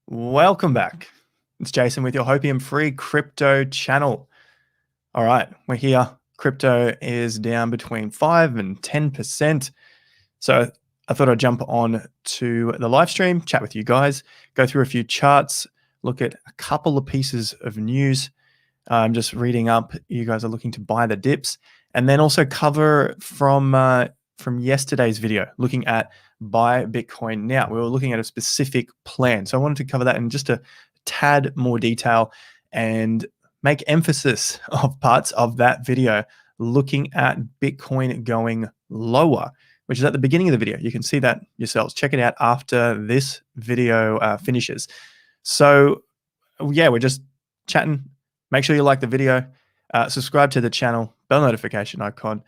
Welcome back. It's Jason with your Hopium Free Crypto channel. All right, we're here. Crypto is down between 5 and 10%. So I thought I'd jump on to the live stream, chat with you guys, go through a few charts, look at a couple of pieces of news. I'm just reading up. You guys are looking to buy the dips, and then also cover from yesterday's video, looking at buy Bitcoin now. We were looking at a specific plan, so I wanted to cover that in just a tad more detail and make emphasis of parts of that video, looking at Bitcoin going lower, which is at the beginning of the video. You can see that yourselves. Check it out after this video finishes. So yeah, we're just chatting. Make sure you like the video, subscribe to the channel, bell notification icon.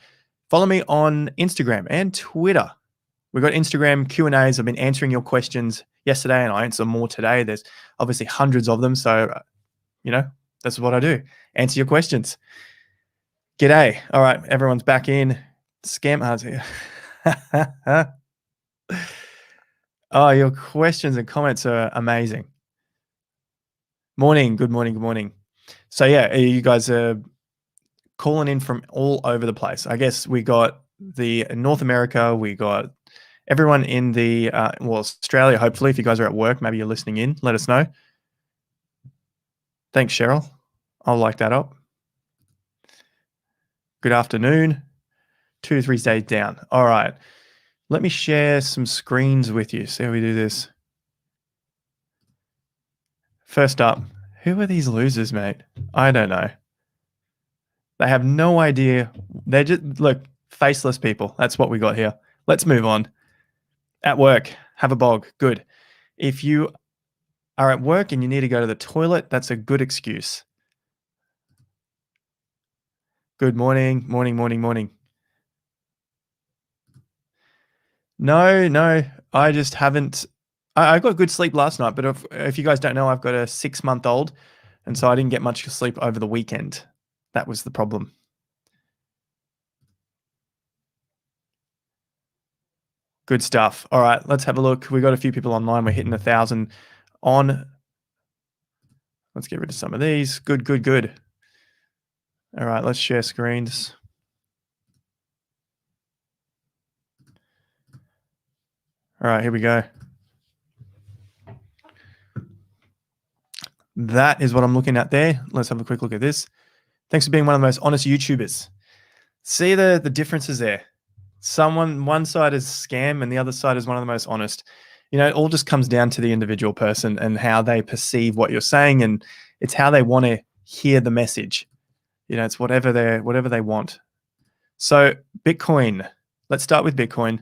Follow me on Instagram and Twitter. We've got Instagram Q&As. I've been answering your questions yesterday, and I answer more today. There's obviously hundreds of them, so that's what I do. Answer your questions. G'day. All right, everyone's back in. Scam hearts here. Oh, your questions and comments are amazing. Morning. Good morning. Good morning. So yeah, you guys are calling in from all over the place. I guess we got the North America, we got everyone in the Australia. Hopefully, if you guys are at work, maybe you're listening in. Let us know. Thanks, Cheryl. I'll like that up. Good afternoon. 2 to 3 days down. All right. Let me share some screens with you. See how we do this. First up, who are these losers, mate? I don't know. They have no idea. They're just, look, faceless people. That's what we got here. Let's move on. At work, have a bog. Good. If you are at work and you need to go to the toilet, that's a good excuse. Good morning, morning, morning, morning. No, I just haven't. I got good sleep last night, but if you guys don't know, I've got a 6-month-old, and so I didn't get much sleep over the weekend. That was the problem. Good stuff. All right, let's have a look. We got a few people online. We're hitting 1,000 on. Let's get rid of some of these. Good. All right, let's share screens. All right, here we go. That is what I'm looking at there. Let's have a quick look at this. Thanks for being one of the most honest YouTubers. See the differences there. One side is scam and the other side is one of the most honest. It all just comes down to the individual person and how they perceive what you're saying, and it's how they want to hear the message. It's whatever they want. So Bitcoin, let's start with Bitcoin.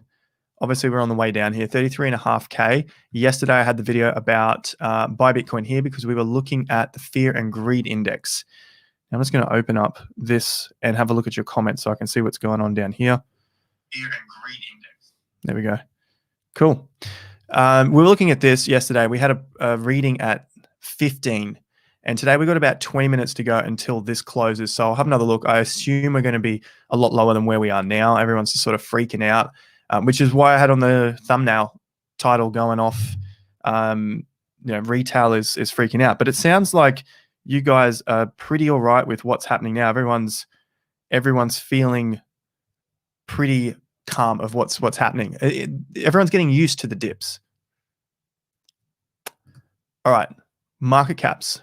Obviously, we're on the way down here, 33.5K. Yesterday, I had the video about buy Bitcoin here because we were looking at the fear and greed index. Now, I'm just going to open up this and have a look at your comments so I can see what's going on down here. Fear and greed index. There we go. Cool. We were looking at this yesterday. We had a reading at 15. And today we got about 20 minutes to go until this closes. So I'll have another look. I assume we're going to be a lot lower than where we are now. Everyone's just sort of freaking out. Which is why I had on the thumbnail title going off, retail is freaking out. But it sounds like you guys are pretty all right with what's happening now. Everyone's feeling pretty calm of what's happening. Everyone's getting used to the dips. All right, market caps,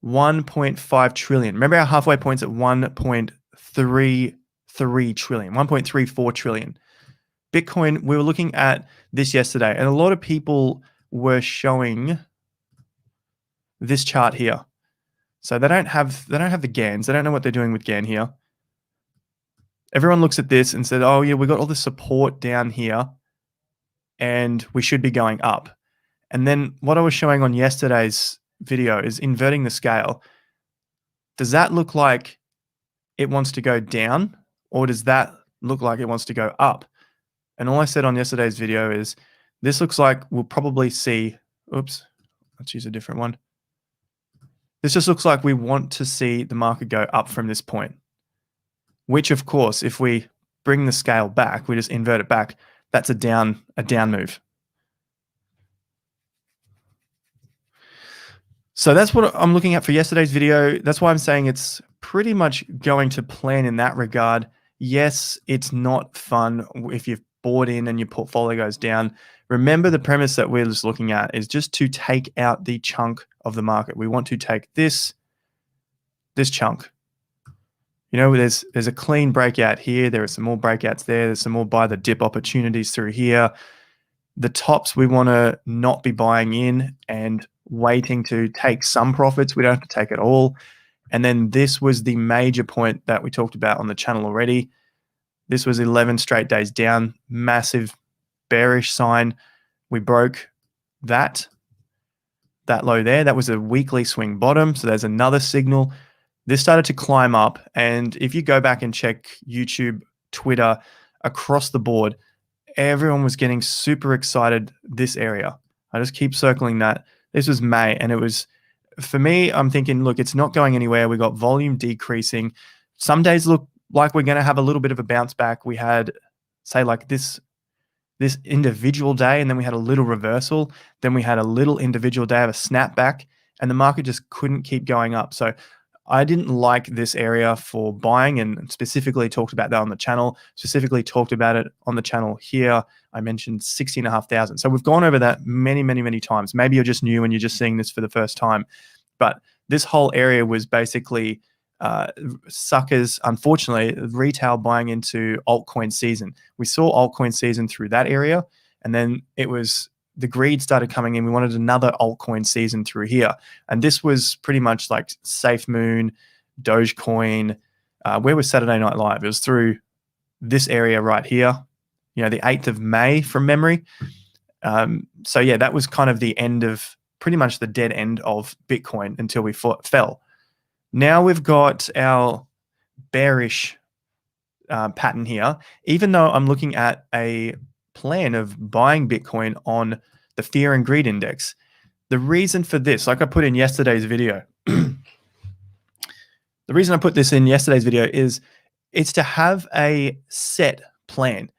1.5 trillion. Remember our halfway point's at 1.33 trillion, 1.34 trillion. Bitcoin, we were looking at this yesterday, and a lot of people were showing this chart here. So they don't have the GANs. They don't know what they're doing with GAN here. Everyone looks at this and said, oh yeah, we got all the support down here and we should be going up. And then what I was showing on yesterday's video is inverting the scale. Does that look like it wants to go down, or does that look like it wants to go up? And all I said on yesterday's video is, this looks like we'll probably see, oops, let's use a different one. This just looks like we want to see the market go up from this point, which of course, if we bring the scale back, we just invert it back, that's a down move. So that's what I'm looking at for yesterday's video. That's why I'm saying it's pretty much going to plan in that regard. Yes, it's not fun if you've bought in and your portfolio goes down. Remember, the premise that we're just looking at is just to take out the chunk of the market. We want to take this chunk. You know, there's a clean breakout here. There are some more breakouts there. There's some more buy the dip opportunities through here. The tops we want to not be buying in and waiting to take some profits. We don't have to take it all. And then this was the major point that we talked about on the channel already. This was 11 straight days down, massive bearish sign. We broke that low there. That was a weekly swing bottom. So there's another signal. This started to climb up. And if you go back and check YouTube, Twitter, across the board, everyone was getting super excited this area. I just keep circling that. This was May, and it was, for me, I'm thinking, look, it's not going anywhere. We got volume decreasing. Some days look like we're going to have a little bit of a bounce back. We had, say, like this individual day, and then we had a little reversal. Then we had a little individual day of a snapback, and the market just couldn't keep going up. So I didn't like this area for buying, and specifically talked about that on the channel, specifically talked about it on the channel here. I mentioned 60,500. So we've gone over that many, many, many times. Maybe you're just new and you're just seeing this for the first time. But this whole area was basically suckers, unfortunately, retail buying into altcoin season. We saw altcoin season through that area, and then it was the greed started coming in. We wanted another altcoin season through here. And this was pretty much like SafeMoon, Dogecoin. Where was Saturday Night Live? It was through this area right here, you know, the 8th of May from memory. So yeah, that was kind of the end of, pretty much the dead end of Bitcoin until we fell. Now we've got our bearish pattern here. Even though I'm looking at a plan of buying Bitcoin on the fear and greed index, the reason for this, like I put in yesterday's video, the reason I put this in yesterday's video is it's to have a set plan.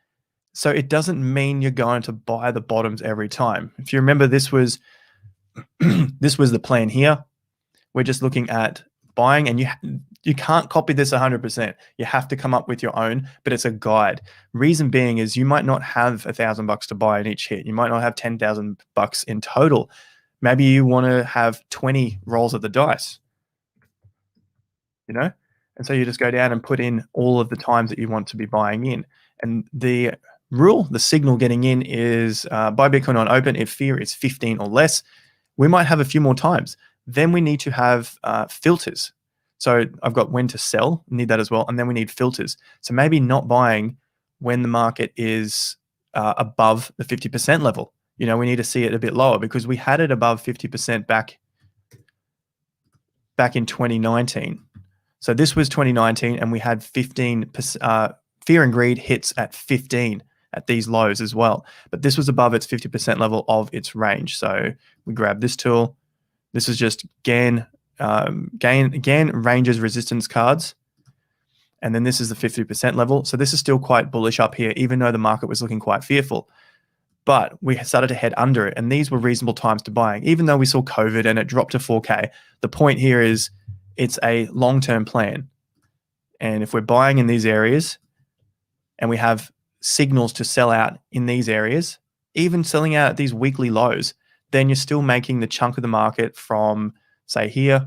So it doesn't mean you're going to buy the bottoms every time. If you remember, this was this was the plan here. We're just looking at buying, and you can't copy this 100%. You have to come up with your own, but it's a guide. Reason being is you might not have $1,000 to buy in each hit. You might not have $10,000 in total. Maybe you want to have 20 rolls of the dice, you know? And so you just go down and put in all of the times that you want to be buying in. And the rule, the signal getting in is buy Bitcoin on open if fear is 15 or less. We might have a few more times. Then we need to have filters. So I've got when to sell, need that as well. And then we need filters. So maybe not buying when the market is above the 50% level. You know, we need to see it a bit lower, because we had it above 50% back in 2019. So this was 2019, and we had 15%, fear and greed hits at 15 at these lows as well. But this was above its 50% level of its range. So we grab this tool. This is just GAN ranges resistance cards. And then this is the 50% level. So this is still quite bullish up here, even though the market was looking quite fearful. But we started to head under it, and these were reasonable times to buying, even though we saw COVID and it dropped to 4K. The point here is it's a long-term plan. And if we're buying in these areas and we have signals to sell out in these areas, even selling out at these weekly lows, then you're still making the chunk of the market from, say, here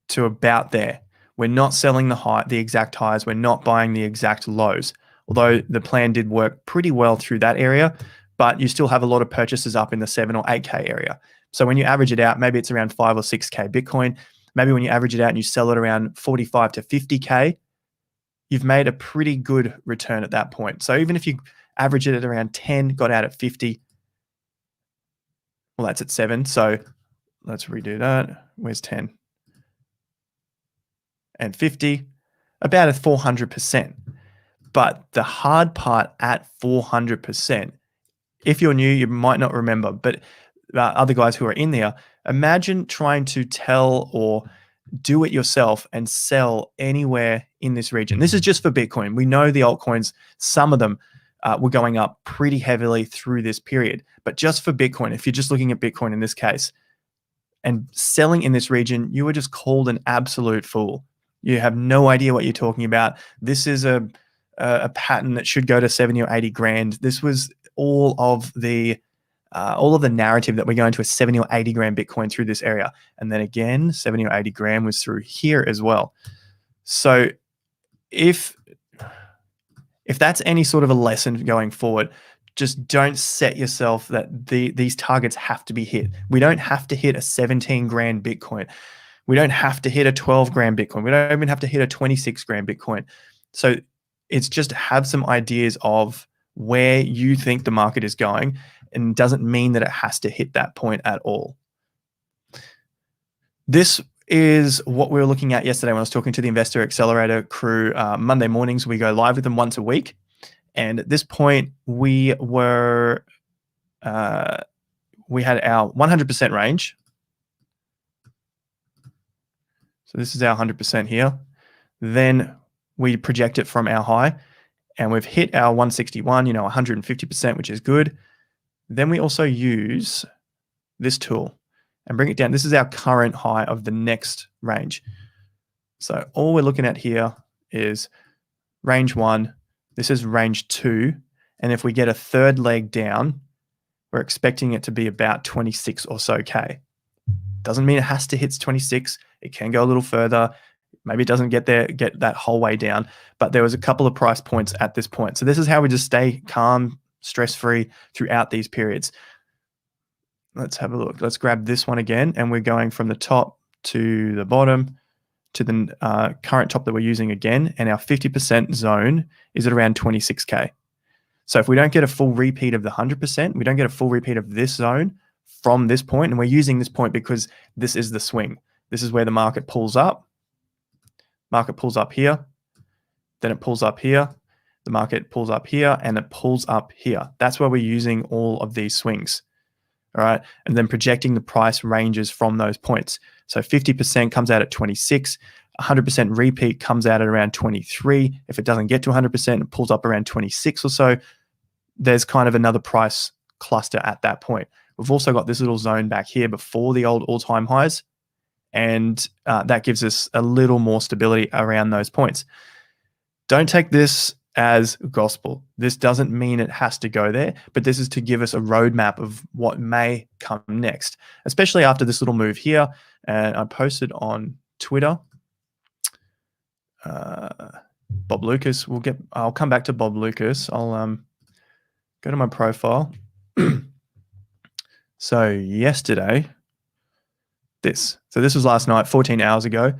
to about there. We're not selling the exact highs. We're not buying the exact lows, although the plan did work pretty well through that area, but you still have a lot of purchases up in the 7 or 8K area. So when you average it out, maybe it's around 5 or 6K Bitcoin. Maybe when you average it out and you sell it around 45 to 50K, you've made a pretty good return at that point. So even if you average it at around 10, got out at 50, well, that's at 7. So let's redo that. Where's 10? And 50, about a 400%. But the hard part at 400%, if you're new, you might not remember, but other guys who are in there, imagine trying to tell or do it yourself and sell anywhere in this region. This is just for Bitcoin. We know the altcoins, some of them were going up pretty heavily through this period. But just for Bitcoin, if you're just looking at Bitcoin in this case, and selling in this region, you were just called an absolute fool. You have no idea what you're talking about. This is a pattern that should go to 70 or 80 grand. This was all of the narrative that we're going to a 70 or 80 grand Bitcoin through this area. And then again, 70 or 80 grand was through here as well. So if that's any sort of a lesson going forward, just don't set yourself that these targets have to be hit. We don't have to hit a 17 grand Bitcoin. We don't have to hit a 12 grand Bitcoin. We don't even have to hit a 26 grand Bitcoin. So it's just have some ideas of where you think the market is going, and doesn't mean that it has to hit that point at all. This is what we were looking at yesterday when I was talking to the Investor Accelerator crew. Monday mornings, we go live with them once a week. And at this point, we had our 100% range. So this is our 100% here. Then we project it from our high, and we've hit our 161, 150%, which is good. Then we also use this tool and bring it down. This is our current high of the next range. So all we're looking at here is range 1. This is range 2. And if we get a third leg down, we're expecting it to be about 26 or so K. Doesn't mean it has to hit 26. It can go a little further. Maybe it doesn't get that whole way down. But there was a couple of price points at this point. So this is how we just stay calm, stress-free throughout these periods. Let's have a look. Let's grab this one again. And we're going from the top to the bottom to the current top that we're using again. And our 50% zone is at around 26K. So if we don't get a full repeat of the 100%, we don't get a full repeat of this zone from this point, and we're using this point because this is the swing. This is where the market pulls up. Market pulls up here. Then it pulls up here. The market pulls up here, and it pulls up here. That's where we're using all of these swings. All right. And then projecting the price ranges from those points. So 50% comes out at 26. 100% repeat comes out at around 23. If it doesn't get to 100%, it pulls up around 26 or so. There's kind of another price cluster at that point. We've also got this little zone back here before the old all-time highs. And that gives us a little more stability around those points. Don't take this as gospel. This doesn't mean it has to go there, but this is to give us a roadmap of what may come next, especially after this little move here. And I posted on Twitter. Bob Lucas, I'll come back to Bob Lucas. I'll go to my profile. So yesterday, this was last night, 14 hours ago.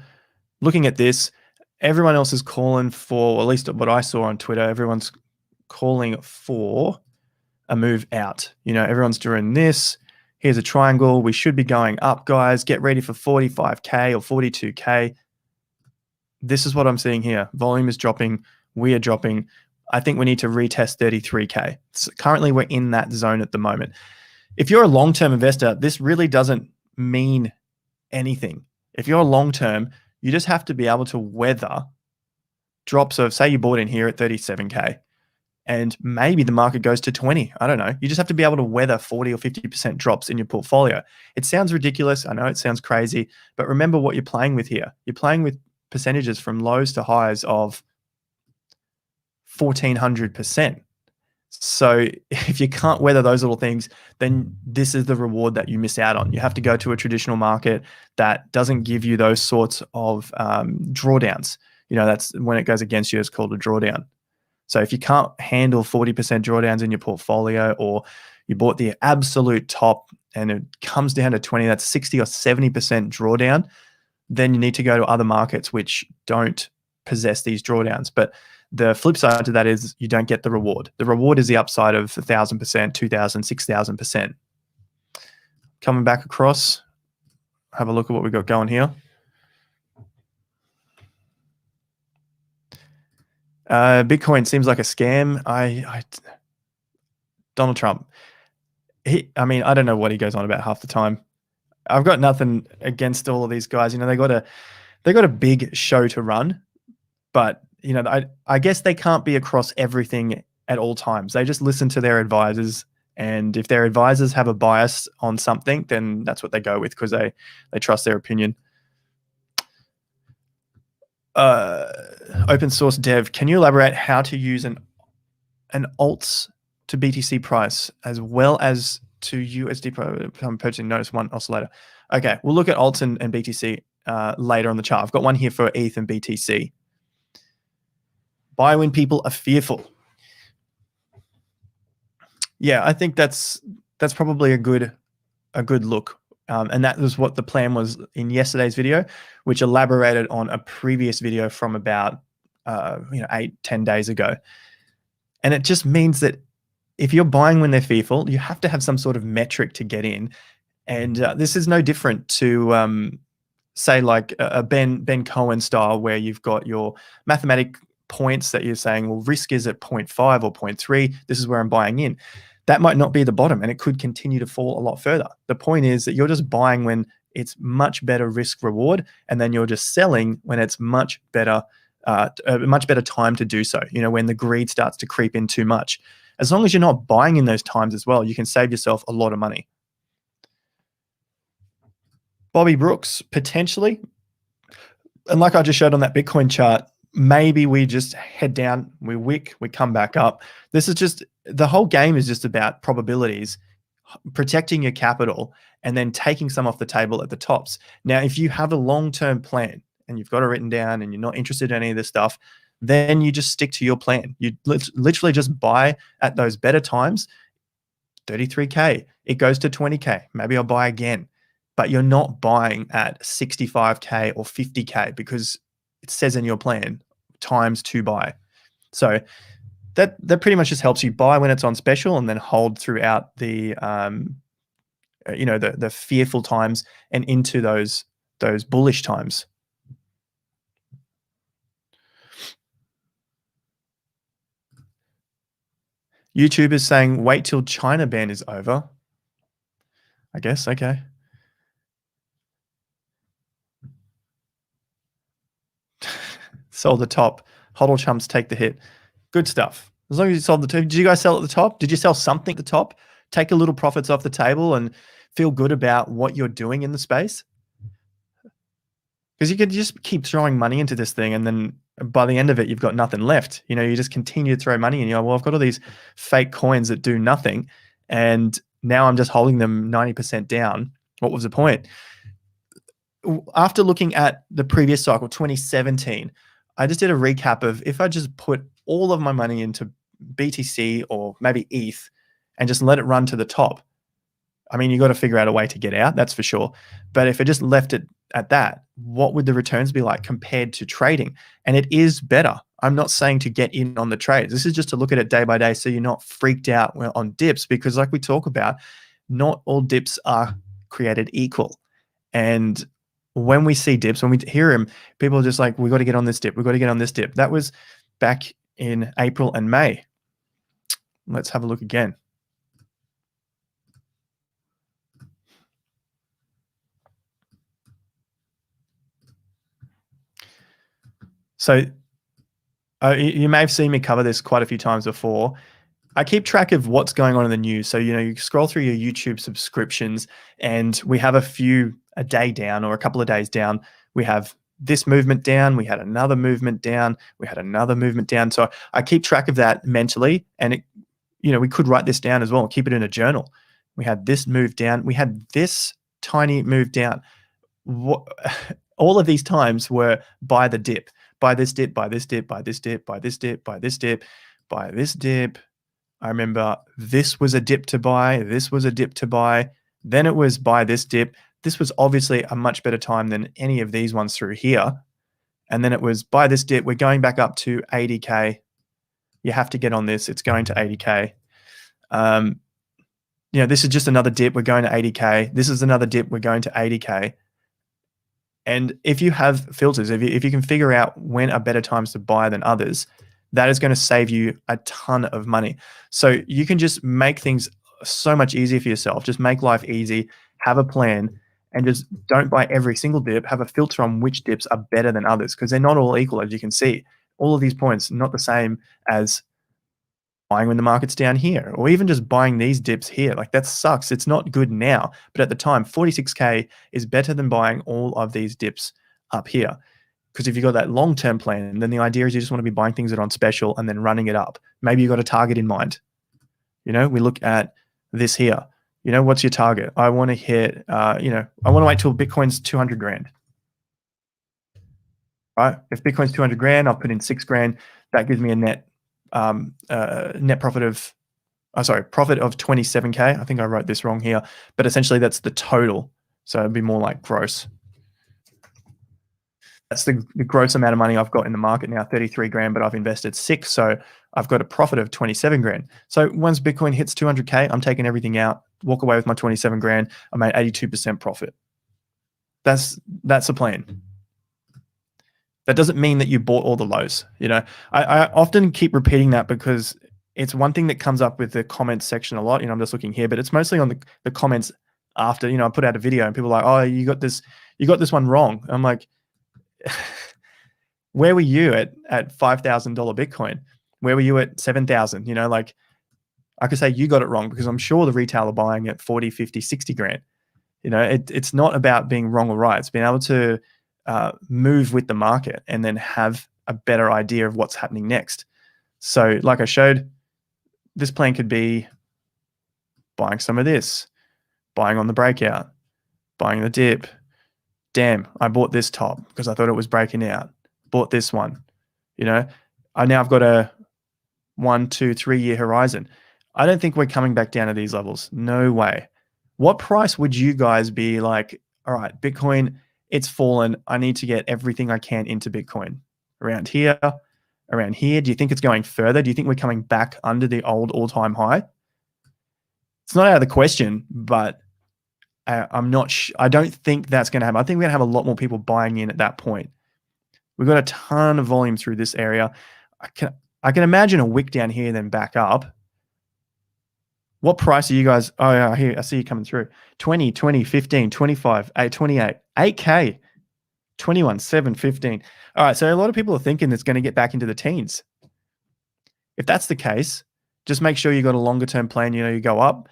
Looking at this, everyone else is calling for, or at least what I saw on Twitter, everyone's calling for a move out. Everyone's doing this. Here's a triangle. We should be going up, guys. Get ready for 45K or 42K. This is what I'm seeing here. Volume is dropping. We are dropping. I think we need to retest 33K. So currently, we're in that zone at the moment. If you're a long-term investor, this really doesn't mean anything. If you're long-term, you just have to be able to weather drops of, say you bought in here at 37K and maybe the market goes to 20. I don't know. You just have to be able to weather 40 or 50% drops in your portfolio. It sounds ridiculous. I know it sounds crazy, but remember what you're playing with here. You're playing with percentages from lows to highs of 1,400%. So if you can't weather those little things, then this is the reward that you miss out on. You have to go to a traditional market that doesn't give you those sorts of drawdowns. That's when it goes against you, it's called a drawdown. So if you can't handle 40% drawdowns in your portfolio, or you bought the absolute top and it comes down to 20, that's 60 or 70% drawdown, then you need to go to other markets which don't possess these drawdowns. But the flip side to that is you don't get the reward. The reward is the upside of 1,000%, 2,000, 6,000%. Coming back across, have a look at what we got going here. Bitcoin seems like a scam. Donald Trump. I don't know what he goes on about half the time. I've got nothing against all of these guys. They got a big show to run, but I guess they can't be across everything at all times. They just listen to their advisors, and if their advisors have a bias on something, then that's what they go with because they trust their opinion. Open source dev, can you elaborate how to use an alts to BTC price as well as to USD purchasing notice one oscillator? Okay, we'll look at alts and BTC later on the chart. I've got one here for ETH and BTC. Buy when people are fearful. Yeah, I think that's probably a good look. And that was what the plan was in yesterday's video, which elaborated on a previous video from about 8-10 days ago. And it just means that if you're buying when they're fearful, you have to have some sort of metric to get in. And this is no different to say like a Ben Cohen style, where you've got your mathematic points that you're saying, well, risk is at 0.5 or 0.3. This is where I'm buying in. That might not be the bottom, and it could continue to fall a lot further. The point is that you're just buying when it's much better risk reward, and then you're just selling when it's much better time to do so. When the greed starts to creep in too much. As long as you're not buying in those times as well, you can save yourself a lot of money. Bobby Brooks, potentially. And like I just showed on that Bitcoin chart, maybe we just head down, we wick, we come back up. This is just, the whole game is just about probabilities, protecting your capital, and then taking some off the table at the tops. Now, if you have a long-term plan and you've got it written down and you're not interested in any of this stuff, then you just stick to your plan. You literally just buy at those better times. 33K, it goes to 20K. Maybe I'll buy again. But you're not buying at 65K or 50K because it says in your plan times to buy. So that pretty much just helps you buy when it's on special and then hold throughout the the fearful times and into those bullish times. YouTube is saying wait till China ban is over. I guess, okay. Sold the top. Hodl chumps take the hit. Good stuff. As long as you sold the top. Did you guys sell at the top? Did you sell something at the top? Take a little profits off the table and feel good about what you're doing in the space? Because you could just keep throwing money into this thing, and then by the end of it, you've got nothing left. You just continue to throw money, and you're like, well, I've got all these fake coins that do nothing, and now I'm just holding them 90% down. What was the point? After looking at the previous cycle, 2017, I just did a recap of if I just put all of my money into BTC or maybe ETH and just let it run to the top. I mean, you got to figure out a way to get out, that's for sure. But if I just left it at that, what would the returns be like compared to trading? And it is better. I'm not saying to get in on the trades. This is just to look at it day by day so you're not freaked out on dips, because like we talk about, not all dips are created equal. And when we see dips, when we hear them, people are just like, we got to get on this dip. We got to get on this dip. That was back in April and May. Let's have a look again. So you may have seen me cover this quite a few times before. I keep track of what's going on in the news. So, you scroll through your YouTube subscriptions and we have a day down or a couple of days down. We have this movement down. We had another movement down. We had another movement down. So I keep track of that mentally. And, we could write this down as well, keep it in a journal. We had this move down. We had this tiny move down. All of these times were buy the dip. Buy this dip, buy this dip, buy this dip, buy this dip, buy this dip, buy this dip. I remember this was a dip to buy. This was a dip to buy. Then it was buy this dip. This was obviously a much better time than any of these ones through here. And then it was buy this dip. We're going back up to 80K. You have to get on this. It's going to 80K. This is just another dip. We're going to 80K. This is another dip. We're going to 80K. And if you have filters, if you can figure out when are better times to buy than others, that is going to save you a ton of money. So you can just make things so much easier for yourself. Just make life easy, have a plan, and just don't buy every single dip. Have a filter on which dips are better than others, because they're not all equal, as you can see. All of these points, not the same as buying when the market's down here, or even just buying these dips here. Like that sucks. It's not good now, but at the time, 46K is better than buying all of these dips up here. Because if you've got that long-term plan, then the idea is you just want to be buying things that are on special and then running it up. Maybe you've got a target in mind. We look at this here. What's your target? I want to hit, I want to wait till Bitcoin's 200 grand. Right? If Bitcoin's 200 grand, I'll put in 6 grand. That gives me a net profit of, profit of 27K. I think I wrote this wrong here, but essentially that's the total. So it'd be more like gross. That's the gross amount of money I've got in the market now, 33 grand, but I've invested 6. So I've got a profit of 27 grand. So once Bitcoin hits 200K, I'm taking everything out, walk away with my 27 grand. I made 82% profit. That's the plan. That doesn't mean that you bought all the lows. I often keep repeating that because it's one thing that comes up with the comments section a lot. I'm just looking here, but it's mostly on the comments after, I put out a video and people are like, oh, you got this one wrong. I'm like, where were you at $5,000 Bitcoin? Where were you at 7,000? Like I could say you got it wrong because I'm sure the retail are buying at 40, 50, 60 grand. It's not about being wrong or right. It's being able to move with the market and then have a better idea of what's happening next. So like I showed, this plan could be buying some of this, buying on the breakout, buying the dip. Damn, I bought this top because I thought it was breaking out. Bought this one. I've got a 1, 2, 3 year horizon. I don't think we're coming back down to these levels. No way. What price would you guys be like, all right, Bitcoin, it's fallen. I need to get everything I can into Bitcoin. Around here. Do you think it's going further? Do you think we're coming back under the old all-time high? It's not out of the question, but I'm not. I don't think that's going to happen. I think we're going to have a lot more people buying in at that point. We've got a ton of volume through this area. I can imagine a wick down here, then back up. What price are you guys? Oh, yeah, here, I see you coming through. 20, 20, 15, 25, 8, 28, 8K, 21, 7, 15. All right, so a lot of people are thinking it's going to get back into the teens. If that's the case, just make sure you got a longer term plan. You go up.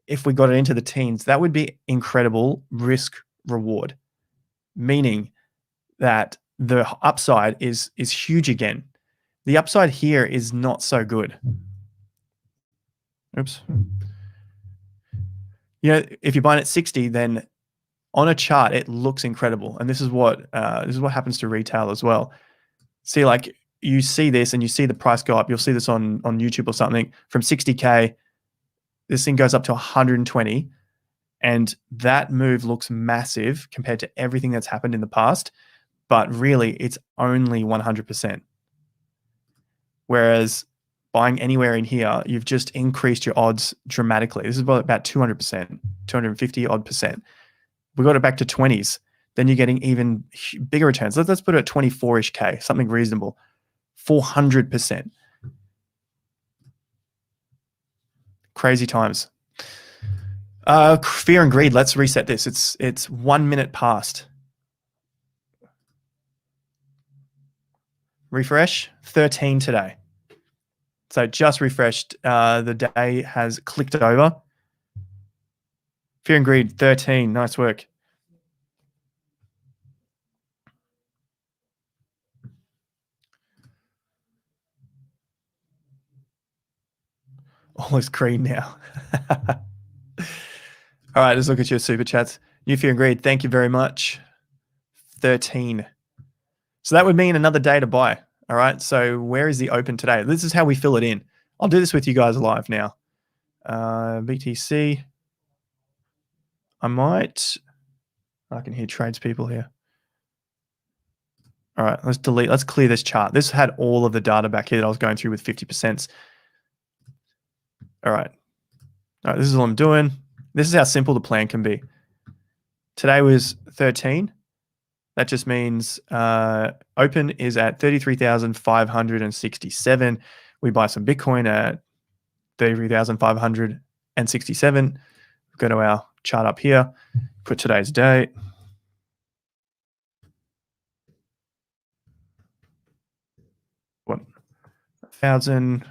If we got it into the teens, that would be incredible risk reward, meaning that the upside is huge again. The upside here is not so good. Oops. If you're buying at 60, then on a chart it looks incredible, and this is what happens to retail as well. See, like you see this and you see the price go up. You'll see this on YouTube or something. From 60K, this thing goes up to 120, and that move looks massive compared to everything that's happened in the past. But really, it's only 100%. Whereas buying anywhere in here, you've just increased your odds dramatically. This is about 200%, 250 odd percent. We got it back to 20s. Then you're getting even bigger returns. Let's put it at 24-ish K, something reasonable. 400%. Crazy times. Fear and greed. Let's reset this. It's 1 minute past. Refresh. 13 today. So just refreshed. The day has clicked over. Fear and greed. 13. Nice work. All is green now. All right, let's look at your super chats. New Fear and Greed, thank you very much. 13. So that would mean another day to buy. All right, so where is the open today? This is how we fill it in. I'll do this with you guys live now. BTC. I can hear tradespeople here. All right, let's clear this chart. This had all of the data back here that I was going through with 50%. All right, this is all I'm doing. This is how simple the plan can be. Today was 13. That just means open is at 33,567. We buy some Bitcoin at 33,567. Go to our chart up here, put today's date. What? 1,000.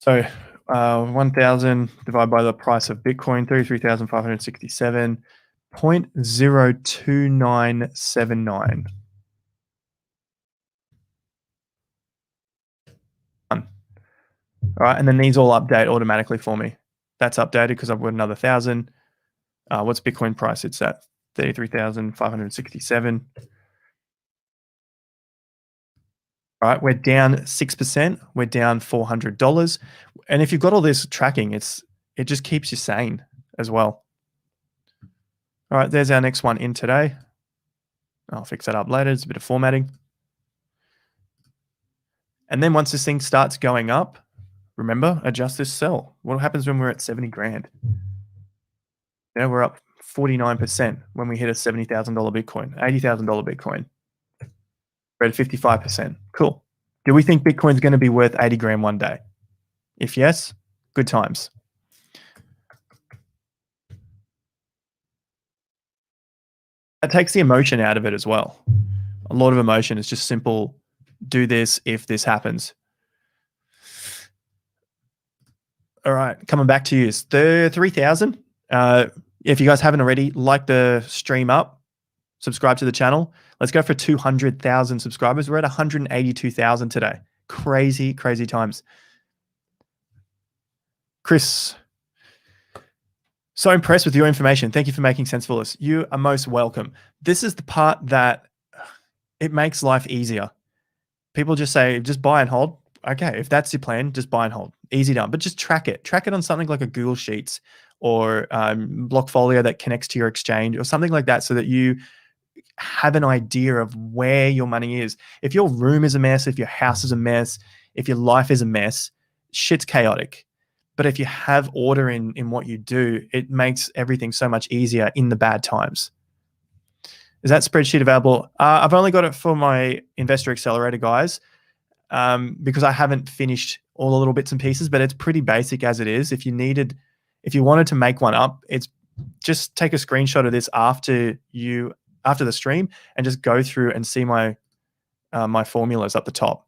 So 1,000 divided by the price of Bitcoin, 33,567.02979. All right, and then these all update automatically for me. That's updated because I've got another 1,000. What's Bitcoin price? It's at 33,567. All right, we're down 6%. We're down $400. And if you've got all this tracking, it just keeps you sane as well. All right, there's our next one in today. I'll fix that up later. It's a bit of formatting. And then once this thing starts going up, remember, adjust this sell. What happens when we're at 70 grand? We're up 49% when we hit a $70,000 Bitcoin, $80,000 Bitcoin. We're at 55%. Cool. Do we think Bitcoin's going to be worth 80 grand one day? If yes, good times. That takes the emotion out of it as well. A lot of emotion is just simple, do this if this happens. All right, coming back to you. It's 3,000. If you guys haven't already, like the stream up, subscribe to the channel. Let's go for 200,000 subscribers. We're at 182,000 today. Crazy, crazy times. Chris, so impressed with your information. Thank you for making sense for us. You are most welcome. This is the part that it makes life easier. People just say, just buy and hold. Okay, if that's your plan, just buy and hold. Easy done. But just track it. Track it on something like a Google Sheets or Blockfolio that connects to your exchange or something like that so that you have an idea of where your money is. If your room is a mess, if your house is a mess, if your life is a mess, shit's chaotic. But if you have order in what you do, it makes everything so much easier in the bad times. Is that spreadsheet available? I've only got it for my Investor Accelerator guys because I haven't finished all the little bits and pieces, but it's pretty basic as it is. If you wanted to make one up, it's just take a screenshot of this after the stream and just go through and see my formulas up the top.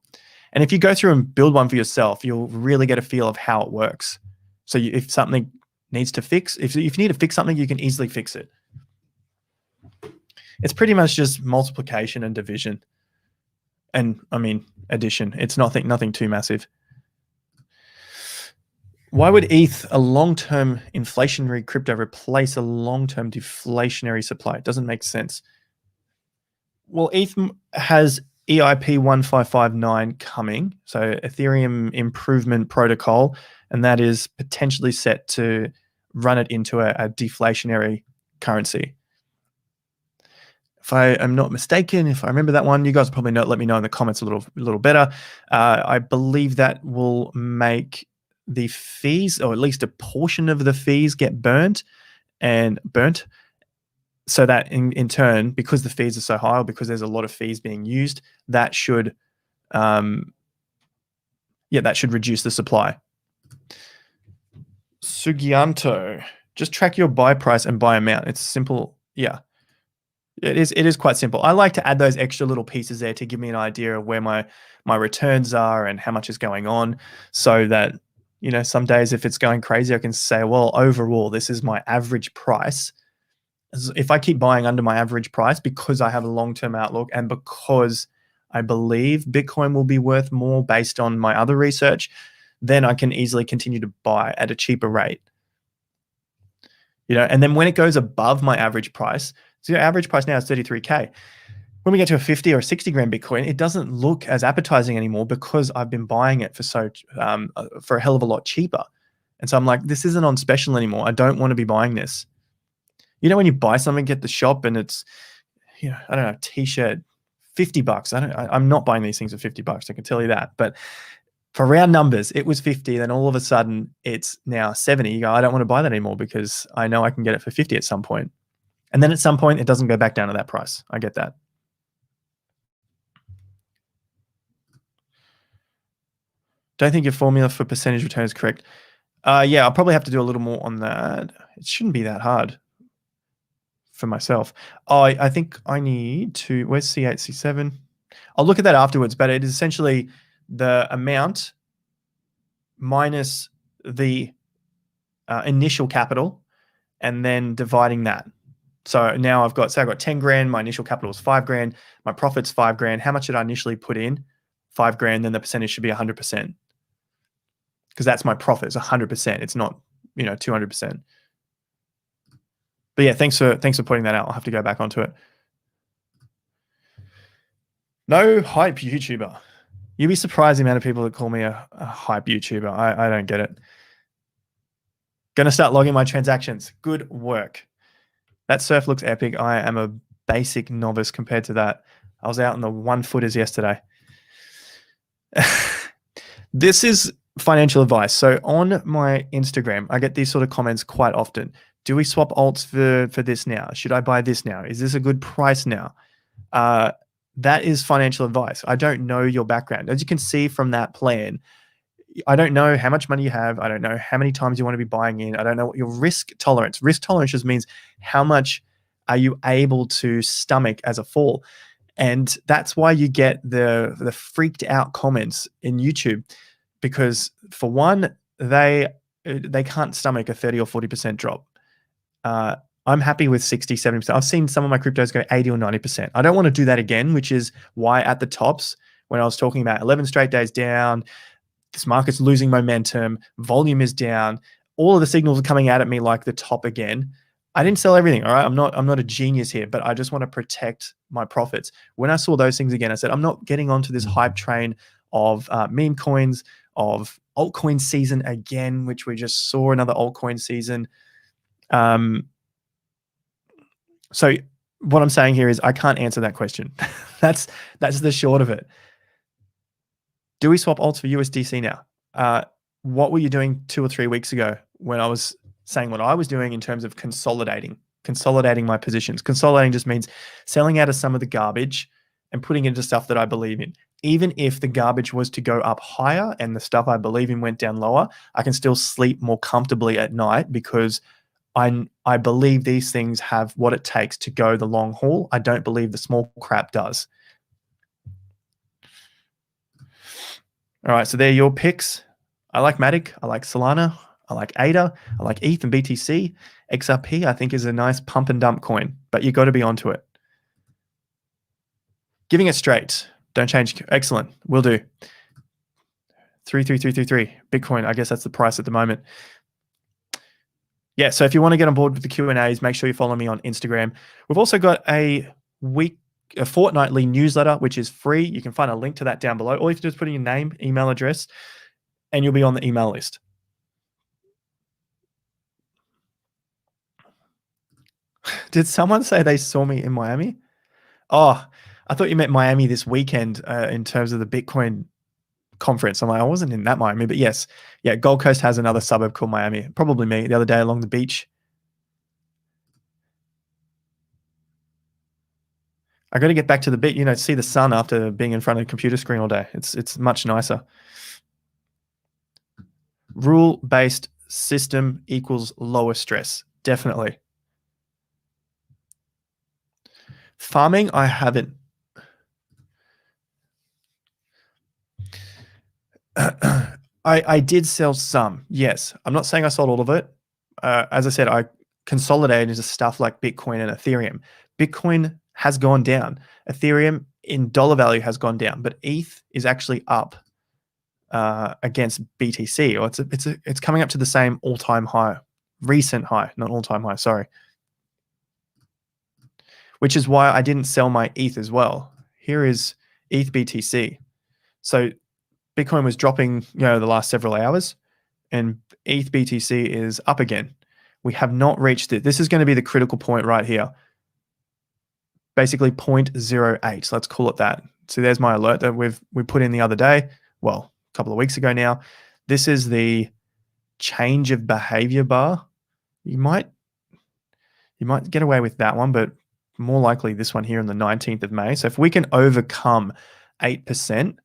And if you go through and build one for yourself, you'll really get a feel of how it works. So if something needs to fix, if you need to fix something, you can easily fix it. It's pretty much just multiplication and division. And I mean, addition. It's nothing too massive. Why would ETH, a long-term inflationary crypto, replace a long-term deflationary supply? It doesn't make sense. Well, ETH has EIP 1559 coming, so Ethereum Improvement Protocol, and that is potentially set to run it into a deflationary currency. If I am not mistaken, if I remember that one, you guys will probably let me know in the comments a little better. I believe that will make the fees, or at least a portion of the fees, get burnt. So that in turn, because the fees are so high, or because there's a lot of fees being used, that should reduce the supply. Sugianto, just track your buy price and buy amount. It's simple. Yeah, it is quite simple. I like to add those extra little pieces there to give me an idea of where my returns are and how much is going on, so that some days if it's going crazy, I can say, well, overall, this is my average price. If I keep buying under my average price because I have a long-term outlook and because I believe Bitcoin will be worth more based on my other research, then I can easily continue to buy at a cheaper rate. And then when it goes above my average price, so your average price now is 33K. When we get to a 50 or 60 grand Bitcoin, it doesn't look as appetizing anymore because I've been buying it for a hell of a lot cheaper. And so I'm like, this isn't on special anymore. I don't want to be buying this. When you buy something at the shop and it's, I don't know, a t-shirt, $50. I'm not buying these things for $50. I can tell you that. But for round numbers, it was 50. Then all of a sudden it's now 70. You go, I don't want to buy that anymore because I know I can get it for 50 at some point. And then at some point it doesn't go back down to that price. I get that. Don't think your formula for percentage return is correct. Yeah, I'll probably have to do a little more on that. It shouldn't be that hard for myself. I think I need to, where's C8, C7? I'll look at that afterwards, but it is essentially the amount minus the initial capital and then dividing that. So now I've got 10 grand, my initial capital was 5 grand, my profit's 5 grand. How much did I initially put in? 5 grand, then the percentage should be 100%. Because that's my profit, it's 100%. It's not, 200%. But yeah, thanks for pointing that out. I'll have to go back onto it. No hype YouTuber. You'd be surprised the amount of people that call me a hype YouTuber. I don't get it. Gonna start logging my transactions. Good work. That surf looks epic. I am a basic novice compared to that. I was out in the 1-footers yesterday. This is financial advice. So on my Instagram, I get these sort of comments quite often. Do we swap alts for this now? Should I buy this now? Is this a good price now? That is financial advice. I don't know your background. As you can see from that plan, I don't know how much money you have. I don't know how many times you want to be buying in. I don't know what your risk tolerance. Risk tolerance just means how much are you able to stomach as a fall. And that's why you get the freaked out comments in YouTube, because for one, they can't stomach a 30 or 40% drop. I'm happy with 60, 70%. I've seen some of my cryptos go 80 or 90%. I don't want to do that again, which is why at the tops, when I was talking about 11 straight days down, this market's losing momentum, volume is down, all of the signals are coming out at me like the top again. I didn't sell everything, all right? I'm not a genius here, but I just want to protect my profits. When I saw those things again, I said, I'm not getting onto this hype train of meme coins, of altcoin season again, which we just saw another altcoin season. So what I'm saying here is I can't answer that question. That's the short of it. Do we swap alts for USDC now? What were you doing 2 or 3 weeks ago when I was saying what I was doing in terms of consolidating my positions? Consolidating just means selling out of some of the garbage and putting into stuff that I believe in. Even if the garbage was to go up higher and the stuff I believe in went down lower, I can still sleep more comfortably at night because I believe these things have what it takes to go the long haul. I don't believe the small crap does. All right, so there are your picks. I like Matic. I like Solana. I like ADA. I like ETH and BTC. XRP, I think, is a nice pump and dump coin, but you got to be onto it. Giving it straight. Don't change. Excellent. Will do. 33333. Bitcoin. I guess that's the price at the moment. Yeah, so if you want to get on board with the Q&As, make sure you follow me on Instagram. We've also got a fortnightly newsletter, which is free. You can find a link to that down below. All you have to do is put in your name, email address, and you'll be on the email list. Did someone say they saw me in Miami? Oh, I thought you meant Miami this weekend in terms of the Bitcoin conference. I'm like, I wasn't in that Miami, but yes. Yeah, Gold Coast has another suburb called Miami. Probably me the other day along the beach. I got to get back to the beach, see the sun after being in front of a computer screen all day. It's much nicer. Rule-based system equals lower stress. Definitely. Farming, I haven't. I did sell some, yes. I'm not saying I sold all of it. As I said, I consolidated into stuff like Bitcoin and Ethereum. Bitcoin has gone down. Ethereum in dollar value has gone down, but ETH is actually up against BTC, or it's coming up to the same all-time high, recent high, not all-time high, sorry. Which is why I didn't sell my ETH as well. Here is ETH BTC. So Bitcoin was dropping, the last several hours, and ETH BTC is up again. We have not reached it. This is going to be the critical point right here. Basically 0.08. Let's call it that. So there's my alert that we put in the other day. Well, a couple of weeks ago now. This is the change of behavior bar. You might get away with that one, but more likely this one here on the 19th of May. So if we can overcome 8%,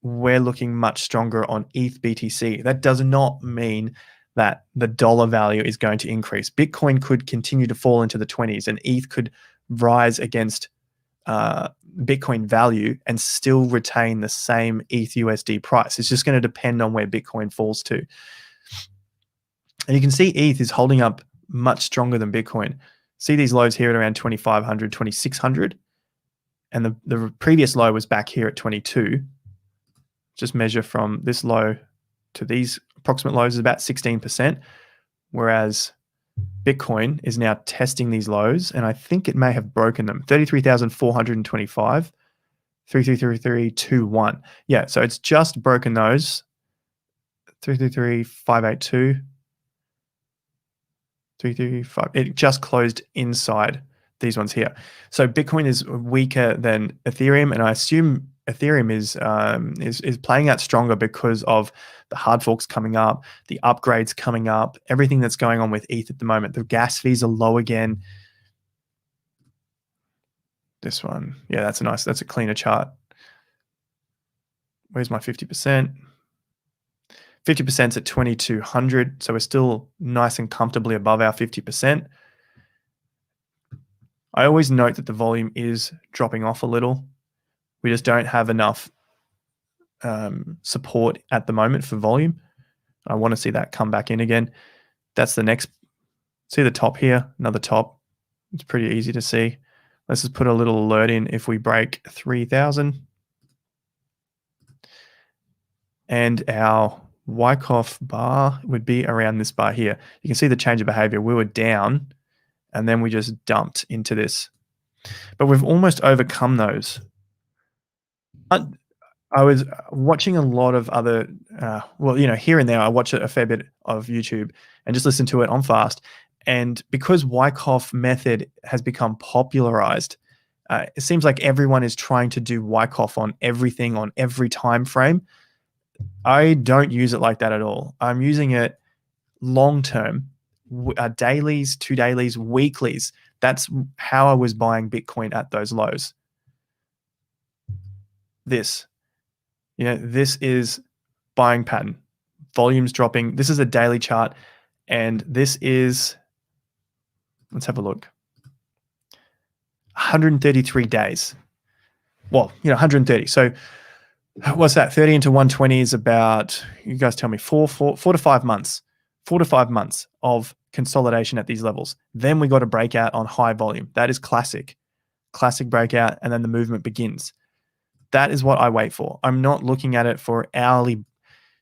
we're looking much stronger on ETH BTC. That does not mean that the dollar value is going to increase. Bitcoin could continue to fall into the 20s and ETH could rise against Bitcoin value and still retain the same ETH USD price. It's just going to depend on where Bitcoin falls to. And you can see ETH is holding up much stronger than Bitcoin. See these lows here at around 2,500, 2,600. And the previous low was back here at 22. Just measure from this low to these approximate lows is about 16%, whereas Bitcoin is now testing these lows, and I think it may have broken them. 33,425, 333321. Yeah, so it's just broken those. 333582, 335. It just closed inside these ones here. So Bitcoin is weaker than Ethereum, and I assume Ethereum is playing out stronger because of the hard forks coming up, the upgrades coming up, everything that's going on with ETH at the moment. The gas fees are low again. This one, yeah, that's a cleaner chart. Where's my 50%? 50% is at 2,200, so we're still nice and comfortably above our 50%. I always note that the volume is dropping off a little. We just don't have enough support at the moment for volume. I want to see that come back in again. That's the next. See the top here, another top. It's pretty easy to see. Let's just put a little alert in if we break 3,000. And our Wyckoff bar would be around this bar here. You can see the change of behavior. We were down, and then we just dumped into this. But we've almost overcome those. I was watching a lot of other, here and there, I watch a fair bit of YouTube and just listen to it on fast. And because Wyckoff method has become popularized, it seems like everyone is trying to do Wyckoff on everything, on every time frame. I don't use it like that at all. I'm using it long-term, dailies, 2 dailies, weeklies. That's how I was buying Bitcoin at those lows. This is buying pattern. Volume's dropping. This is a daily chart, and this is, let's have a look. 133 days. Well, 130. So what's that? 30 into 120 is about, you guys tell me, 4 to 5 months. 4 to 5 months of consolidation at these levels. Then we got a breakout on high volume. That is classic. Classic breakout, and then the movement begins. That is what I wait for. I'm not looking at it for hourly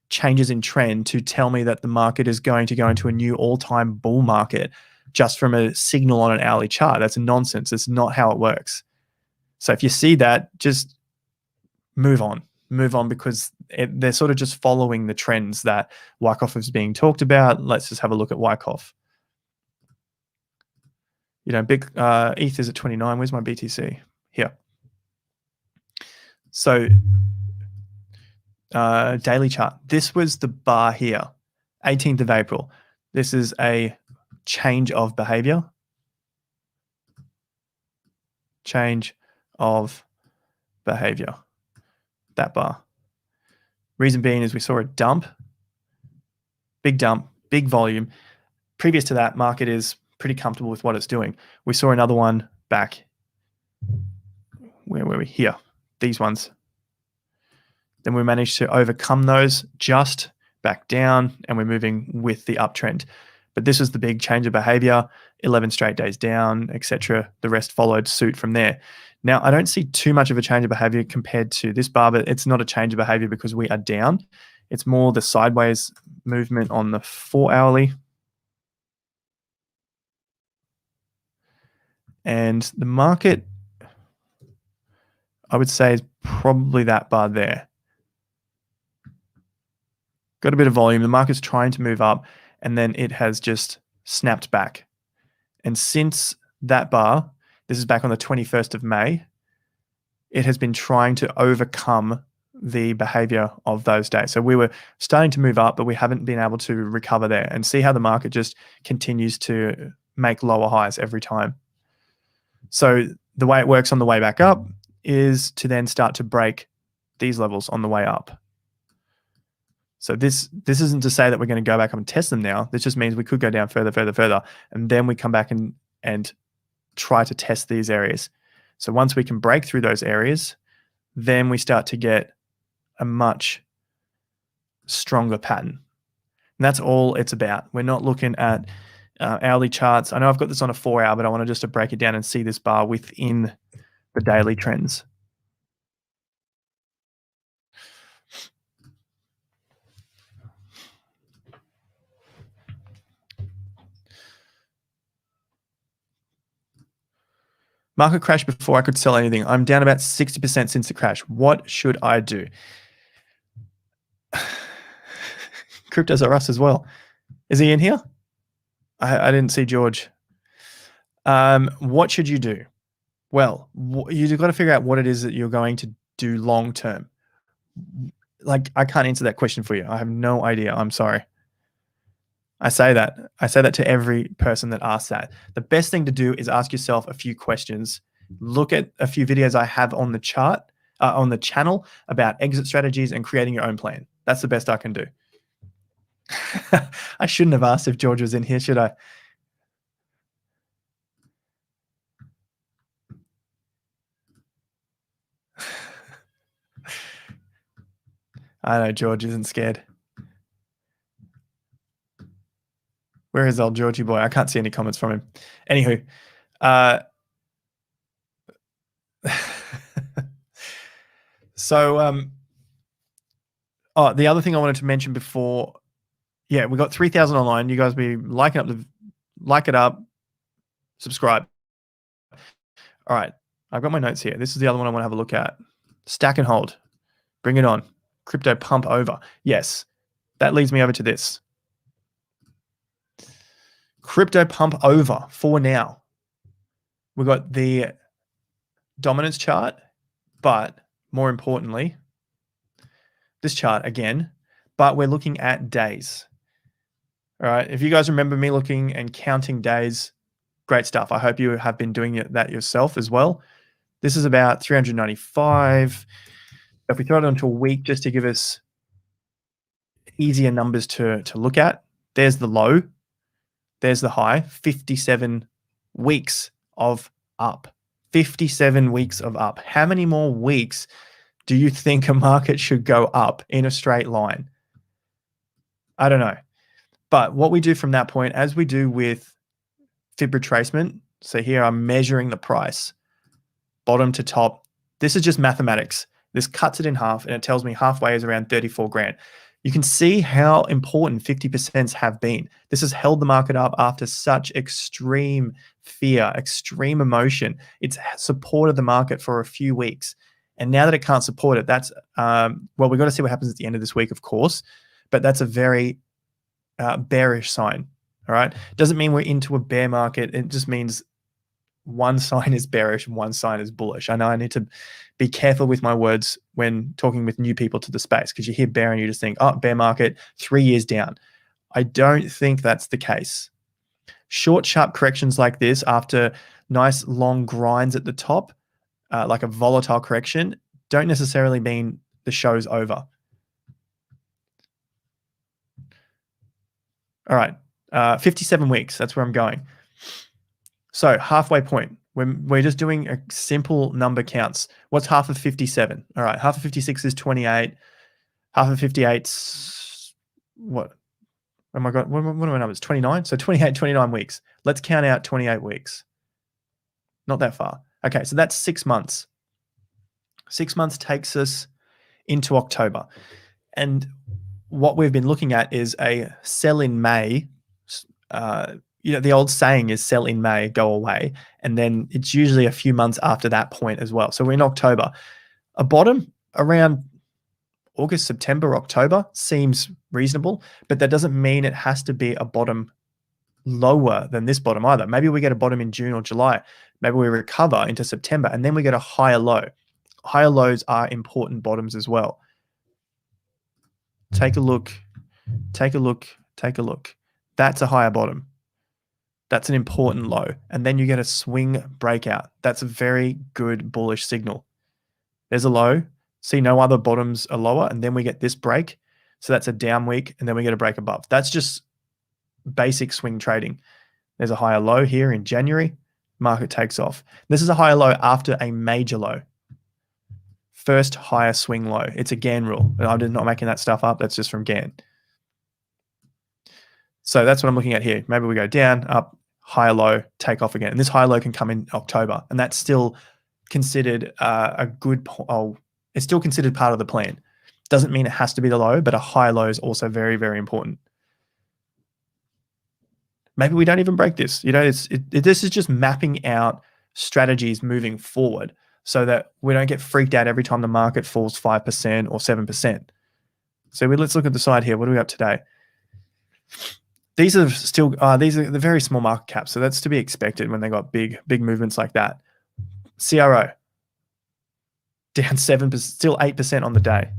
changes in trend to tell me that the market is going to go into a new all-time bull market just from a signal on an hourly chart. That's nonsense. It's not how it works. So if you see that, just move on. Move on, because they're sort of just following the trends that Wyckoff is being talked about. Let's just have a look at Wyckoff. Big ETH is at 29. Where's my BTC? Here. So daily chart. This was the bar here, 18th of April. This is a change of behavior. Change of behavior. That bar. Reason being is we saw a dump, big volume. Previous to that, market is pretty comfortable with what it's doing. We saw another one back. Where were we? Here. These ones. Then we managed to overcome those, just back down, and we're moving with the uptrend. But this was the big change of behavior, 11 straight days down, etc. The rest followed suit from there. Now, I don't see too much of a change of behavior compared to this bar, but it's not a change of behavior because we are down. It's more the sideways movement on the 4 hourly. And the market, I would say, is probably that bar there. Got a bit of volume. The market's trying to move up, and then it has just snapped back. And since that bar, this is back on the 21st of May, it has been trying to overcome the behavior of those days. So we were starting to move up, but we haven't been able to recover there. And see how the market just continues to make lower highs every time. So the way it works on the way back up is to then start to break these levels on the way up. So this isn't to say that we're going to go back up and test them now. This just means we could go down further, and then we come back and try to test these areas. So once we can break through those areas, then we start to get a much stronger pattern. And that's all it's about. We're not looking at hourly charts. I know I've got this on a 4-hour, but I want to just to break it down and see this bar within the daily trends. Market crash before I could sell anything. I'm down about 60% since the crash. What should I do? Cryptos are us as well. Is he in here? I didn't see George. What should you do? Well, you've got to figure out what it is that you're going to do long term. Like, I can't answer that question for you. I have no idea. I'm sorry. I say that to every person that asks that. The best thing to do is ask yourself a few questions. Look at a few videos I have on the chart, on the channel about exit strategies and creating your own plan. That's the best I can do. I shouldn't have asked if George was in here, should I? I know George isn't scared. Where is old Georgie boy? I can't see any comments from him. Anywho, so the other thing I wanted to mention before, yeah, we got 3,000 online. You guys be like it up, subscribe. All right, I've got my notes here. This is the other one I want to have a look at. Stack and hold. Bring it on. Crypto pump over. Yes, that leads me over to this. Crypto pump over for now. We've got the dominance chart, but more importantly, this chart again, but we're looking at days. All right, if you guys remember me looking and counting days, great stuff. I hope you have been doing that yourself as well. This is about 395. If we throw it onto a week just to give us easier numbers to look at, there's the low, there's the high, 57 weeks of up. 57 weeks of up. How many more weeks do you think a market should go up in a straight line? I don't know. But what we do from that point, as we do with fib retracement, so here I'm measuring the price, bottom to top. This is just mathematics. This cuts it in half and it tells me halfway is around 34 grand. You can see how important 50% have been. This has held the market up after such extreme fear, extreme emotion. It's supported the market for a few weeks. And now that it can't support it, that's, well, we've got to see what happens at the end of this week, of course, but that's a very bearish sign, all right? Doesn't mean we're into a bear market. It just means one sign is bearish and one sign is bullish. I know I need to be careful with my words when talking with new people to the space, because you hear bear and you just think, oh, bear market, 3 years down. I don't think that's the case. Short, sharp corrections like this after nice long grinds at the top, like a volatile correction, don't necessarily mean the show's over. All right, 57 weeks, that's where I'm going. So halfway point, we're just doing a simple number counts. What's half of 57? All right, half of 56 is 28. Half of 58's what? Oh my God, what are my numbers? 29? So 28, 29 weeks. Let's count out 28 weeks. Not that far. Okay, so that's 6 months. 6 months takes us into October. And what we've been looking at is a sell in May. You know, the old saying is sell in May, go away. And then it's usually a few months after that point as well. So we're in October. A bottom around August, September, October seems reasonable, but that doesn't mean it has to be a bottom lower than this bottom either. Maybe we get a bottom in June or July. Maybe we recover into September and then we get a higher low. Higher lows are important bottoms as well. Take a look, take a look, take a look. That's a higher bottom. That's an important low. And then you get a swing breakout. That's a very good bullish signal. There's a low. See, no other bottoms are lower. And then we get this break. So that's a down week. And then we get a break above. That's just basic swing trading. There's a higher low here in January. market takes off. This is a higher low after a major low. First higher swing low. It's a Gann rule. I'm not making that stuff up. That's just from Gann. So that's what I'm looking at here. Maybe we go down, up, higher low, take off again. And this higher low can come in October. And that's still considered a good, it's still considered part of the plan. Doesn't mean it has to be the low, but a high low is also very, very important. Maybe we don't even break this. This is just mapping out strategies moving forward so that we don't get freaked out every time the market falls 5% or 7%. So let's look at the side here. What are we up today? These are still these are the very small market caps, so that's to be expected when they got big movements like that. CRO down 7%, still 8% on the day.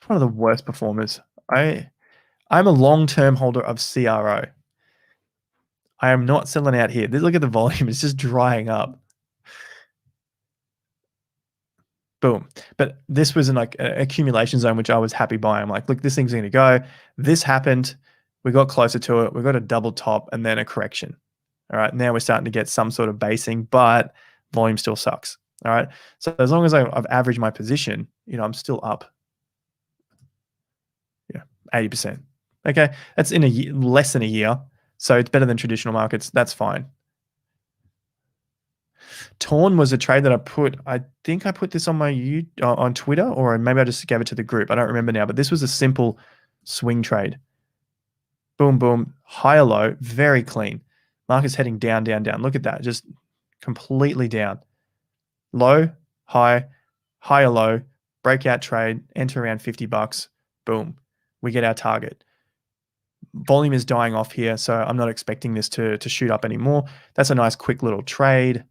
One of the worst performers. I'm a long-term holder of CRO. I am not selling out here. Look at the volume; it's just drying up. Boom. But this was in like an accumulation zone, which I was happy by. I'm like, look, this thing's going to go. This happened. We got closer to it. We got a double top and then a correction. All right. Now we're starting to get some sort of basing, but volume still sucks. All right. So as long as I've averaged my position, I'm still up. 80%. Okay. That's in a year, less than a year. So it's better than traditional markets. That's fine. Torn was a trade that I think I put this on on Twitter, or maybe I just gave it to the group. I don't remember now, but this was a simple swing trade. Boom, boom, higher low, very clean. Market's heading down, down, down. Look at that, just completely down. Low, high, higher low, breakout trade, enter around $50. Boom, we get our target. Volume is dying off here, so I'm not expecting this to shoot up anymore. That's a nice quick little trade.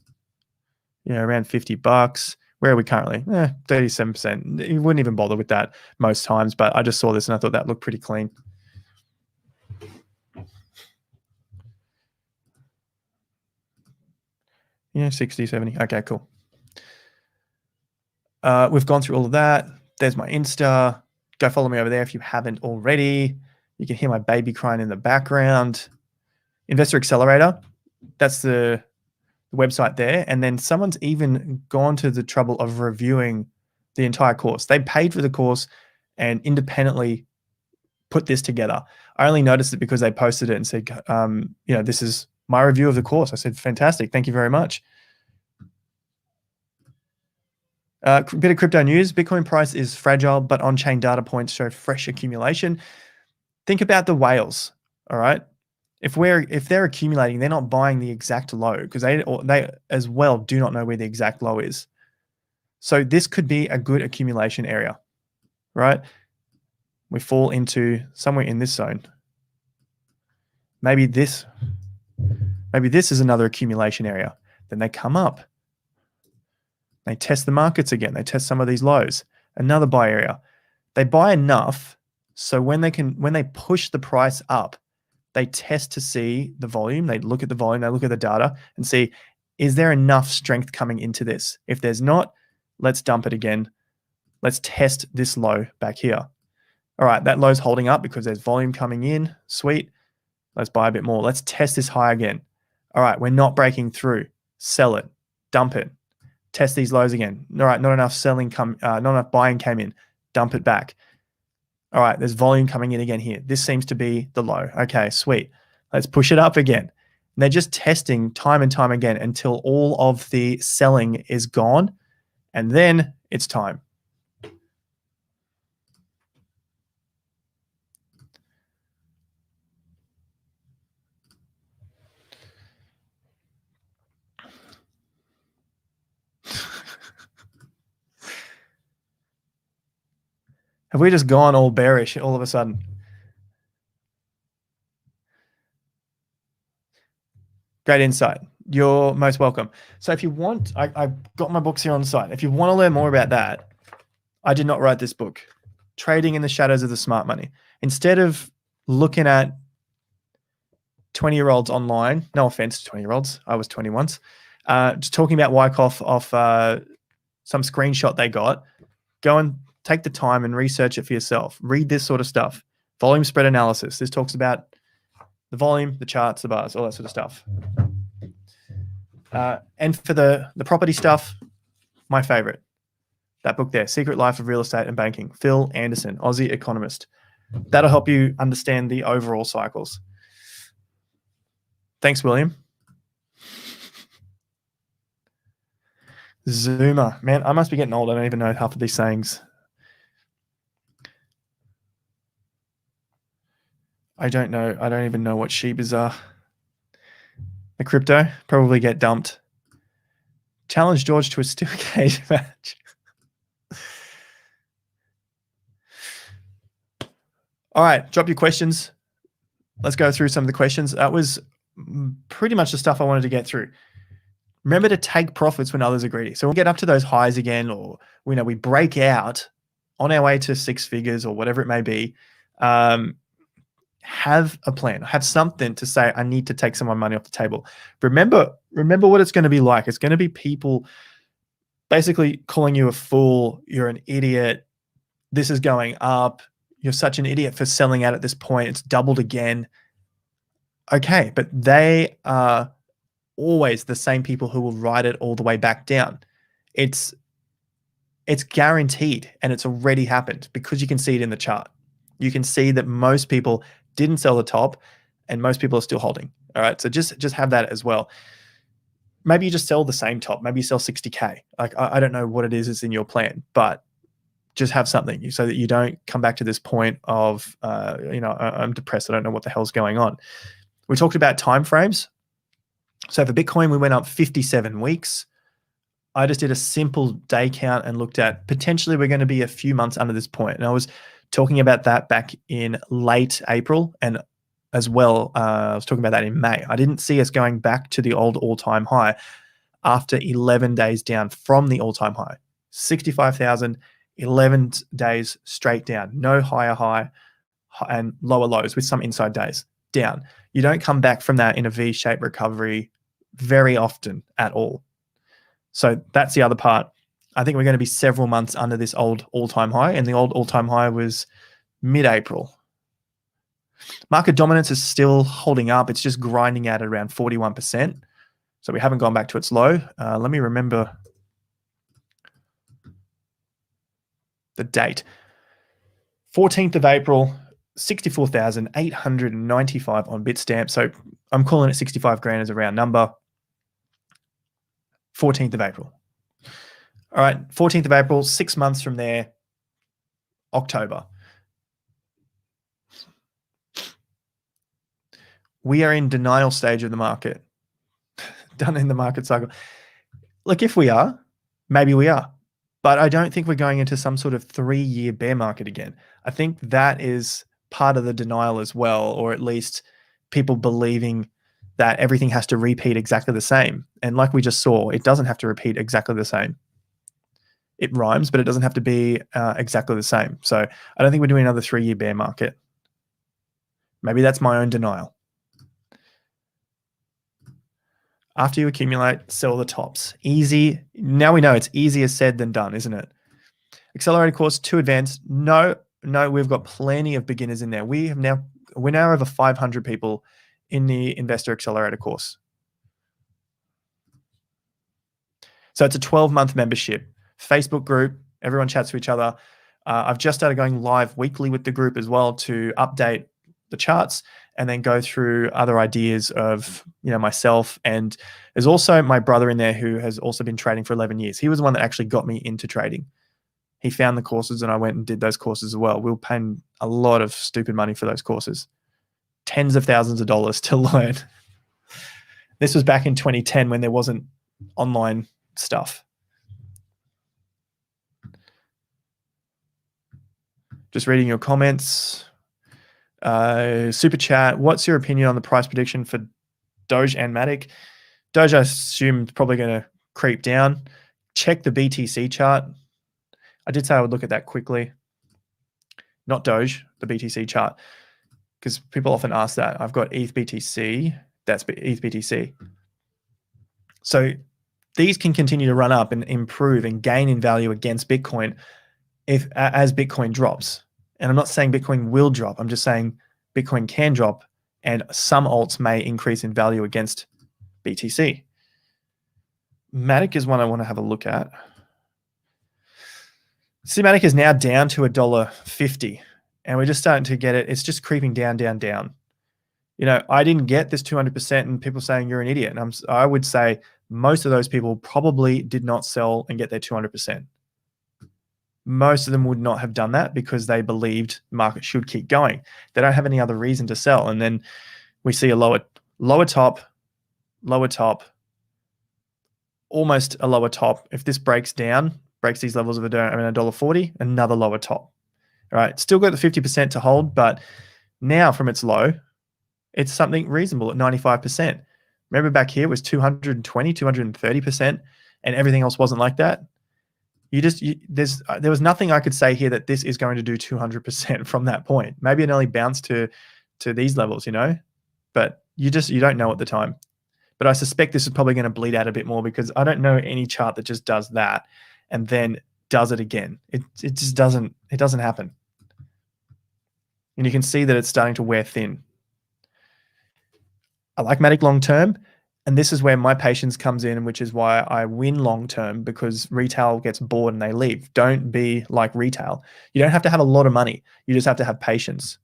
Around $50. Where are we currently? 37%. You wouldn't even bother with that most times, but I just saw this and I thought that looked pretty clean. Yeah, 60, 70. Okay, cool. We've gone through all of that. There's my Insta. Go follow me over there if you haven't already. You can hear my baby crying in the background. Investor Accelerator. That's the website there. And then someone's even gone to the trouble of reviewing the entire course. They paid for the course and independently put this together. I only noticed it because they posted it and said, this is my review of the course. I said, fantastic. Thank you very much. Bit of crypto news. Bitcoin price is fragile, but on-chain data points show fresh accumulation. Think about the whales, all right? If they're accumulating, they're not buying the exact low because they as well do not know where the exact low is. So this could be a good accumulation area, right? We fall into somewhere in this zone. Maybe this is another accumulation area. Then they come up. They test the markets again. They test some of these lows. Another buy area. They buy enough so when they push the price up, they test to see the volume. They look at the volume. They look at the data and see, is there enough strength coming into this? If there's not, let's dump it again. Let's test this low back here. All right, that low's holding up because there's volume coming in. Sweet. Let's buy a bit more. Let's test this high again. All right, we're not breaking through. Sell it. Dump it. Test these lows again. All right, not enough buying came in. Dump it back. All right, there's volume coming in again here. This seems to be the low. Okay, sweet. Let's push it up again. And they're just testing time and time again until all of the selling is gone, and then it's time. Have we just gone all bearish all of a sudden? Great insight. You're most welcome. So if you want, I've got my books here on the site. If you want to learn more about that, I did not write this book, Trading in the Shadows of the Smart Money. Instead of looking at 20-year-olds online, no offense to 20-year-olds, I was 20 once, just talking about Wyckoff off some screenshot they got, go and take the time and research it for yourself. Read this sort of stuff. Volume spread analysis. This talks about the volume, the charts, the bars, all that sort of stuff. And for the property stuff, my favorite, that book there, Secret Life of Real Estate and Banking, Phil Anderson, Aussie economist. That'll help you understand the overall cycles. Thanks, William. Zoomer. Man, I must be getting old. I don't even know half of these sayings. I don't know. I don't even know what Shibas are. The crypto probably get dumped. Challenge George to a steel cage match. All right, drop your questions. Let's go through some of the questions. That was pretty much the stuff I wanted to get through. Remember to take profits when others are greedy. So we'll get up to those highs again, or we break out on our way to six figures or whatever it may be. Have a plan. Have something to say, I need to take some of my money off the table. Remember what it's going to be like. It's going to be people basically calling you a fool. You're an idiot. This is going up. You're such an idiot for selling out at this point. It's doubled again. Okay, but they are always the same people who will ride it all the way back down. It's guaranteed, and it's already happened because you can see it in the chart. You can see that most people didn't sell the top and most people are still holding. All right, so just have that as well. Maybe you just sell the same top. Maybe you sell 60K. Like I don't know what it is that's in your plan, but just have something so that you don't come back to this point of, I'm depressed. I don't know what the hell's going on. We talked about time frames. So for Bitcoin, we went up 57 weeks. I just did a simple day count and looked at potentially we're going to be a few months under this point. And I was talking about that back in late April, and as well, I was talking about that in May. I didn't see us going back to the old all-time high after 11 days down from the all-time high. 65,000, 11 days straight down. No higher high and lower lows with some inside days down. You don't come back from that in a V-shaped recovery very often at all. So that's the other part. I think we're going to be several months under this old all-time high, and the old all-time high was mid-April. Market dominance is still holding up. It's just grinding out at around 41%. So we haven't gone back to its low. Let me remember the date. 14th of April, 64,895 on Bitstamp. So I'm calling it 65 grand as a round number. 14th of April. All right, 14th of April, 6 months from there, October. We are in denial stage of the market, done in the market cycle. Look, if we are, maybe we are. But I don't think we're going into some sort of 3-year bear market again. I think that is part of the denial as well, or at least people believing that everything has to repeat exactly the same. And like we just saw, it doesn't have to repeat exactly the same. It rhymes, but it doesn't have to be exactly the same. So I don't think we're doing another 3-year bear market. Maybe that's my own denial. After you accumulate, sell the tops. Easy. Now we know it's easier said than done, isn't it? Accelerated course, too advanced. No, we've got plenty of beginners in there. We're now over 500 people in the Investor Accelerator course. So it's a 12-month membership. Facebook group, everyone chats to each other. I've just started going live weekly with the group as well to update the charts and then go through other ideas of myself. And there's also my brother in there who has also been trading for 11 years. He was the one that actually got me into trading. He found the courses and I went and did those courses as well. We were paying a lot of stupid money for those courses. Tens of thousands of dollars to learn. This was back in 2010 when there wasn't online stuff. Just reading your comments. Super chat. What's your opinion on the price prediction for Doge and Matic? Doge, I assume, is probably going to creep down. Check the BTC chart. I did say I would look at that quickly. Not Doge, the BTC chart. Because people often ask that. I've got ETH BTC. That's ETH BTC. So these can continue to run up and improve and gain in value against Bitcoin as Bitcoin drops. And I'm not saying Bitcoin will drop. I'm just saying Bitcoin can drop and some alts may increase in value against BTC. Matic is one I want to have a look at. Matic is now down to $1.50, and we're just starting to get it. It's just creeping down, down, down. You know, I didn't get this 200%, and people saying you're an idiot. And I would say most of those people probably did not sell and get their 200%. Most of them would not have done that because they believed the market should keep going. They don't have any other reason to sell. And then we see a lower top, almost a lower top. If this breaks these levels of $1.40, another lower top. All right, still got the 50% to hold, but now from its low, it's something reasonable at 95%. Remember back here was 220, 230%, and everything else wasn't like that. There was nothing I could say here that this is going to do 200% from that point. Maybe it only bounced to these levels, you know, but you don't know at the time. But I suspect this is probably going to bleed out a bit more because I don't know any chart that just does that and then does it again. It just doesn't happen. And you can see that it's starting to wear thin. I like Matic long term, and this is where my patience comes in, which is why I win long term, because retail gets bored and they leave. Don't be like retail. You don't have to have a lot of money. You just have to have patience.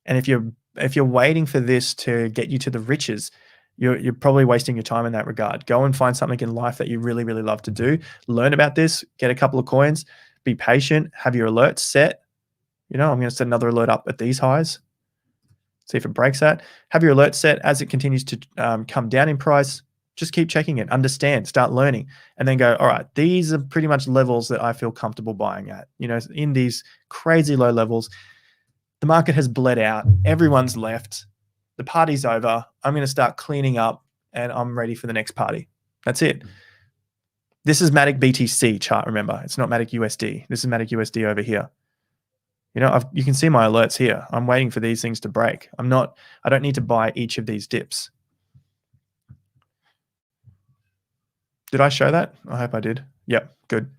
And if you're waiting for this to get you to the riches, you're probably wasting your time in that regard. Go and find something in life that you really, really love to do. Learn about this, get a couple of coins, be patient, have your alerts set. You know, I'm going to set another alert up at these highs. See if it breaks that. Have your alert set as it continues to come down in price. Just keep checking it, understand, start learning, and then go, all right, these are pretty much levels that I feel comfortable buying at. You know, in these crazy low levels, the market has bled out. Everyone's left. The party's over. I'm going to start cleaning up, and I'm ready for the next party. That's it. This is Matic BTC chart, remember. It's not Matic USD. This is Matic USD over here. You know, you can see my alerts here. I'm waiting for these things to break. I don't need to buy each of these dips. Did I show that? I hope I did. Yep, good.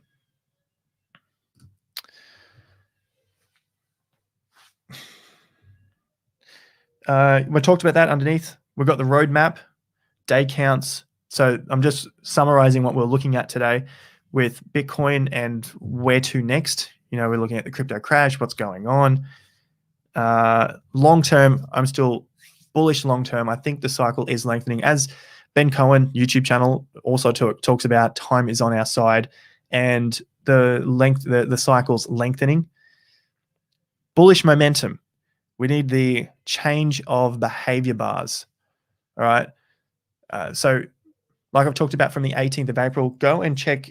We talked about that underneath. We've got the roadmap, day counts. So I'm just summarizing what we're looking at today with Bitcoin and where to next. You know, we're looking at the crypto crash, what's going on. Long term, I'm still bullish long term. I think the cycle is lengthening. As Ben Cohen, YouTube channel, also talks about, time is on our side and the cycle's lengthening. Bullish momentum. We need the change of behavior bars. All right. So like I've talked about from the 18th of April, go and check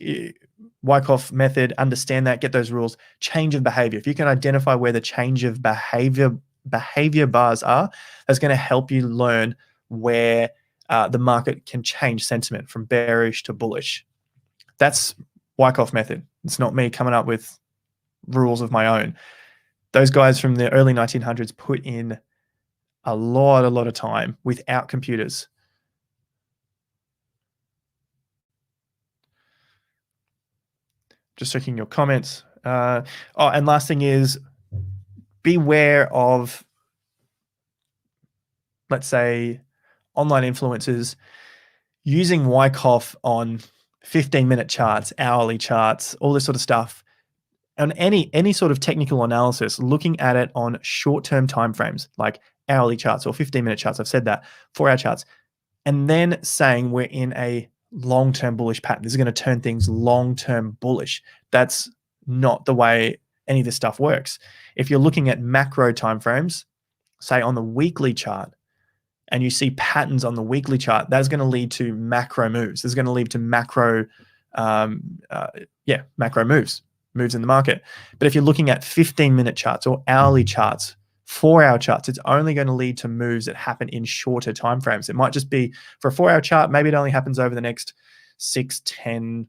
Wyckoff method, understand that, get those rules, change of behavior. If you can identify where the change of behavior bars are, that's going to help you learn where the market can change sentiment from bearish to bullish. That's Wyckoff method. It's not me coming up with rules of my own. Those guys from the early 1900s put in a lot of time without computers. Just checking your comments. And last thing is, beware of, let's say, online influencers using Wyckoff on 15-minute charts, hourly charts, all this sort of stuff. On any sort of technical analysis, looking at it on short-term timeframes, like hourly charts or 15-minute charts, I've said that, 4-hour charts, and then saying we're in a long-term bullish pattern. This is going to turn things long-term bullish. That's not the way any of this stuff works. If you're looking at macro timeframes, say on the weekly chart, and you see patterns on the weekly chart, that's going to lead to macro moves. This is going to lead to macro moves in the market. But if you're looking at 15-minute charts or hourly charts, 4-hour charts, it's only going to lead to moves that happen in shorter timeframes. It might just be for a 4-hour chart, maybe it only happens over the next 6, 10,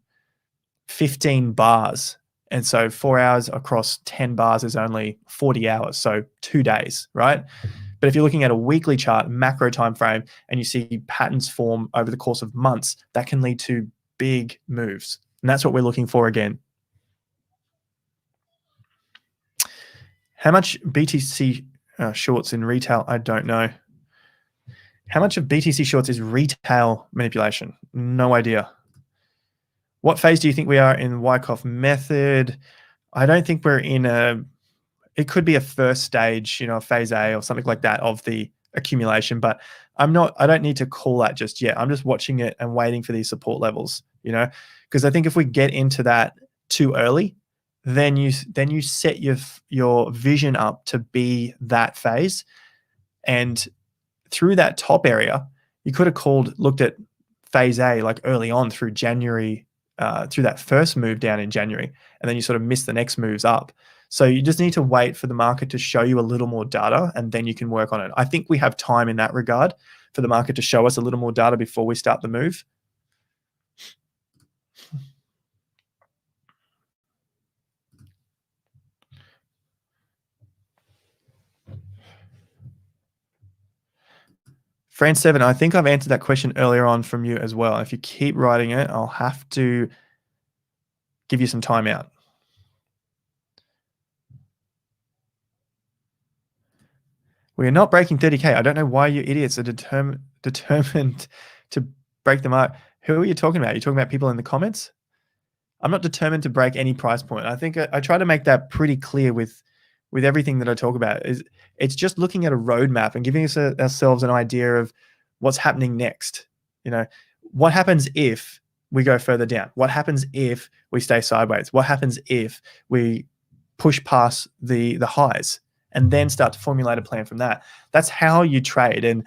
15 bars. And so 4 hours across 10 bars is only 40 hours, so 2 days, right? But if you're looking at a weekly chart, macro time frame, and you see patterns form over the course of months, that can lead to big moves. And that's what we're looking for again. How much BTC shorts in retail? I don't know. How much of BTC shorts is retail manipulation? No idea. What phase do you think we are in Wyckoff method? I don't think we're in it could be a first stage, phase A or something like that of the accumulation, but I don't need to call that just yet. I'm just watching it and waiting for these support levels, because I think if we get into that too early, then you set your vision up to be that phase. And through that top area, you could have looked at phase A like early on through January, through that first move down in January, and then you sort of miss the next moves up. So you just need to wait for the market to show you a little more data, and then you can work on it. I think we have time in that regard for the market to show us a little more data before we start the move. France7, I think I've answered that question earlier on from you as well. If you keep writing it, I'll have to give you some time out. We are not breaking 30K. I don't know why you idiots are determined to break the mark. Who are you talking about? Are you talking about people in the comments? I'm not determined to break any price point. I think I try to make that pretty clear with everything that I talk about. It's just looking at a roadmap and giving ourselves an idea of what's happening next. What happens if we go further down? What happens if we stay sideways? What happens if we push past the highs and then start to formulate a plan from that? That's how you trade. And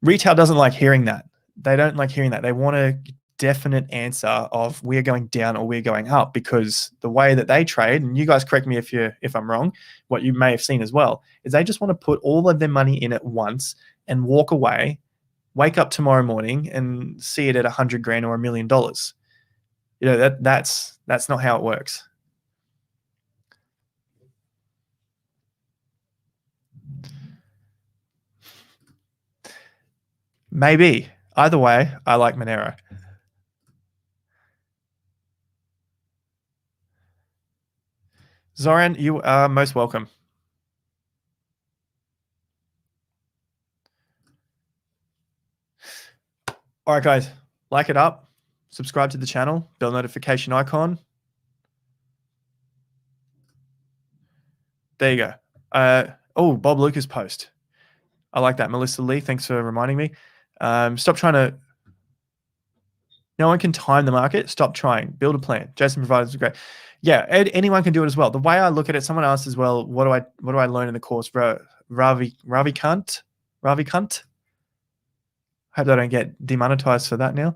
retail doesn't like hearing that. They don't like hearing that. They want a definite answer of we're going down or we're going up, because the way that they trade, and you guys correct me if I'm wrong, what you may have seen as well, is they just want to put all of their money in at once and walk away, wake up tomorrow morning and see it at $100 grand or $1 million. That's not how it works. Maybe. Either way, I like Monero. Zoran, you are most welcome. All right, guys, like it up, subscribe to the channel, bell notification icon. There you go. Oh, Bob Lucas post. I like that. Melissa Lee, thanks for reminding me. Stop trying to. No one can time the market. Stop trying. Build a plan. Jason provides great. Yeah, anyone can do it as well. The way I look at it, someone asked as well, what do I learn in the course? Ravi Kant? Hope I don't get demonetized for that now.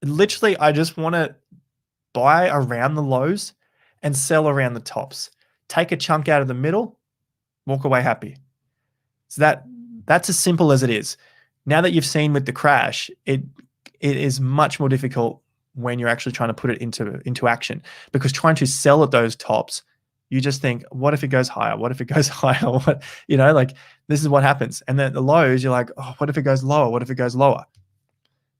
Literally, I just want to buy around the lows and sell around the tops. Take a chunk out of the middle, walk away happy. So that's as simple as it is. Now that you've seen with the crash, it is much more difficult when you're actually trying to put it into action, because trying to sell at those tops, you just think, what if it goes higher? What if it goes higher? Like this is what happens. And then at the lows, you're like, oh, what if it goes lower? What if it goes lower?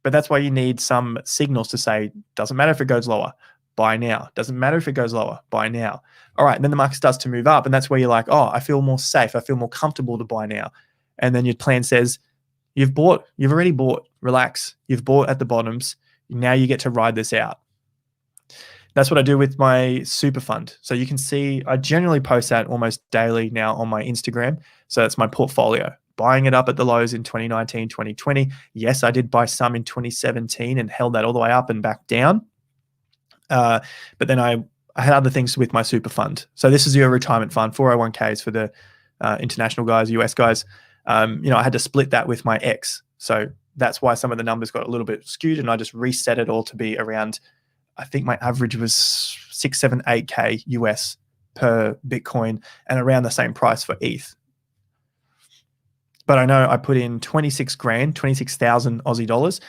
But that's why you need some signals to say, doesn't matter if it goes lower, buy now. Doesn't matter if it goes lower, buy now. All right, and then the market starts to move up, and that's where you're like, oh, I feel more safe. I feel more comfortable to buy now. And then your plan says, you've already bought, relax. You've bought at the bottoms. Now you get to ride this out. That's what I do with my super fund. So you can see I generally post that almost daily now on my Instagram. So that's my portfolio. Buying it up at the lows in 2019, 2020. Yes, I did buy some in 2017 and held that all the way up and back down. But then I had other things with my super fund. So this is your retirement fund, 401ks for the international guys, US guys. I had to split that with my ex. So that's why some of the numbers got a little bit skewed, and I just reset it all to be around, I think my average was 6, 7, 8K US per Bitcoin and around the same price for ETH. But I know I put in 26,000 Aussie dollars,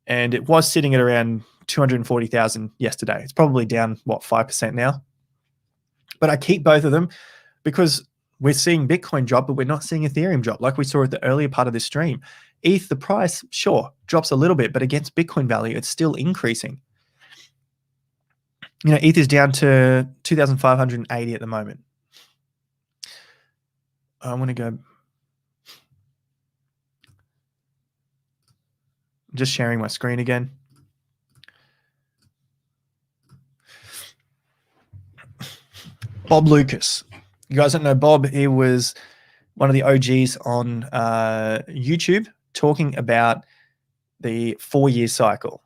and it was sitting at around 240,000 yesterday. It's probably down, 5% now. But I keep both of them because we're seeing Bitcoin drop, but we're not seeing Ethereum drop like we saw at the earlier part of this stream. ETH, the price, sure, drops a little bit, but against Bitcoin value, it's still increasing. ETH is down to 2,580 at the moment. I want to go. Just sharing my screen again. Bob Lucas. You guys don't know Bob. He was one of the OGs on YouTube talking about the 4-year cycle.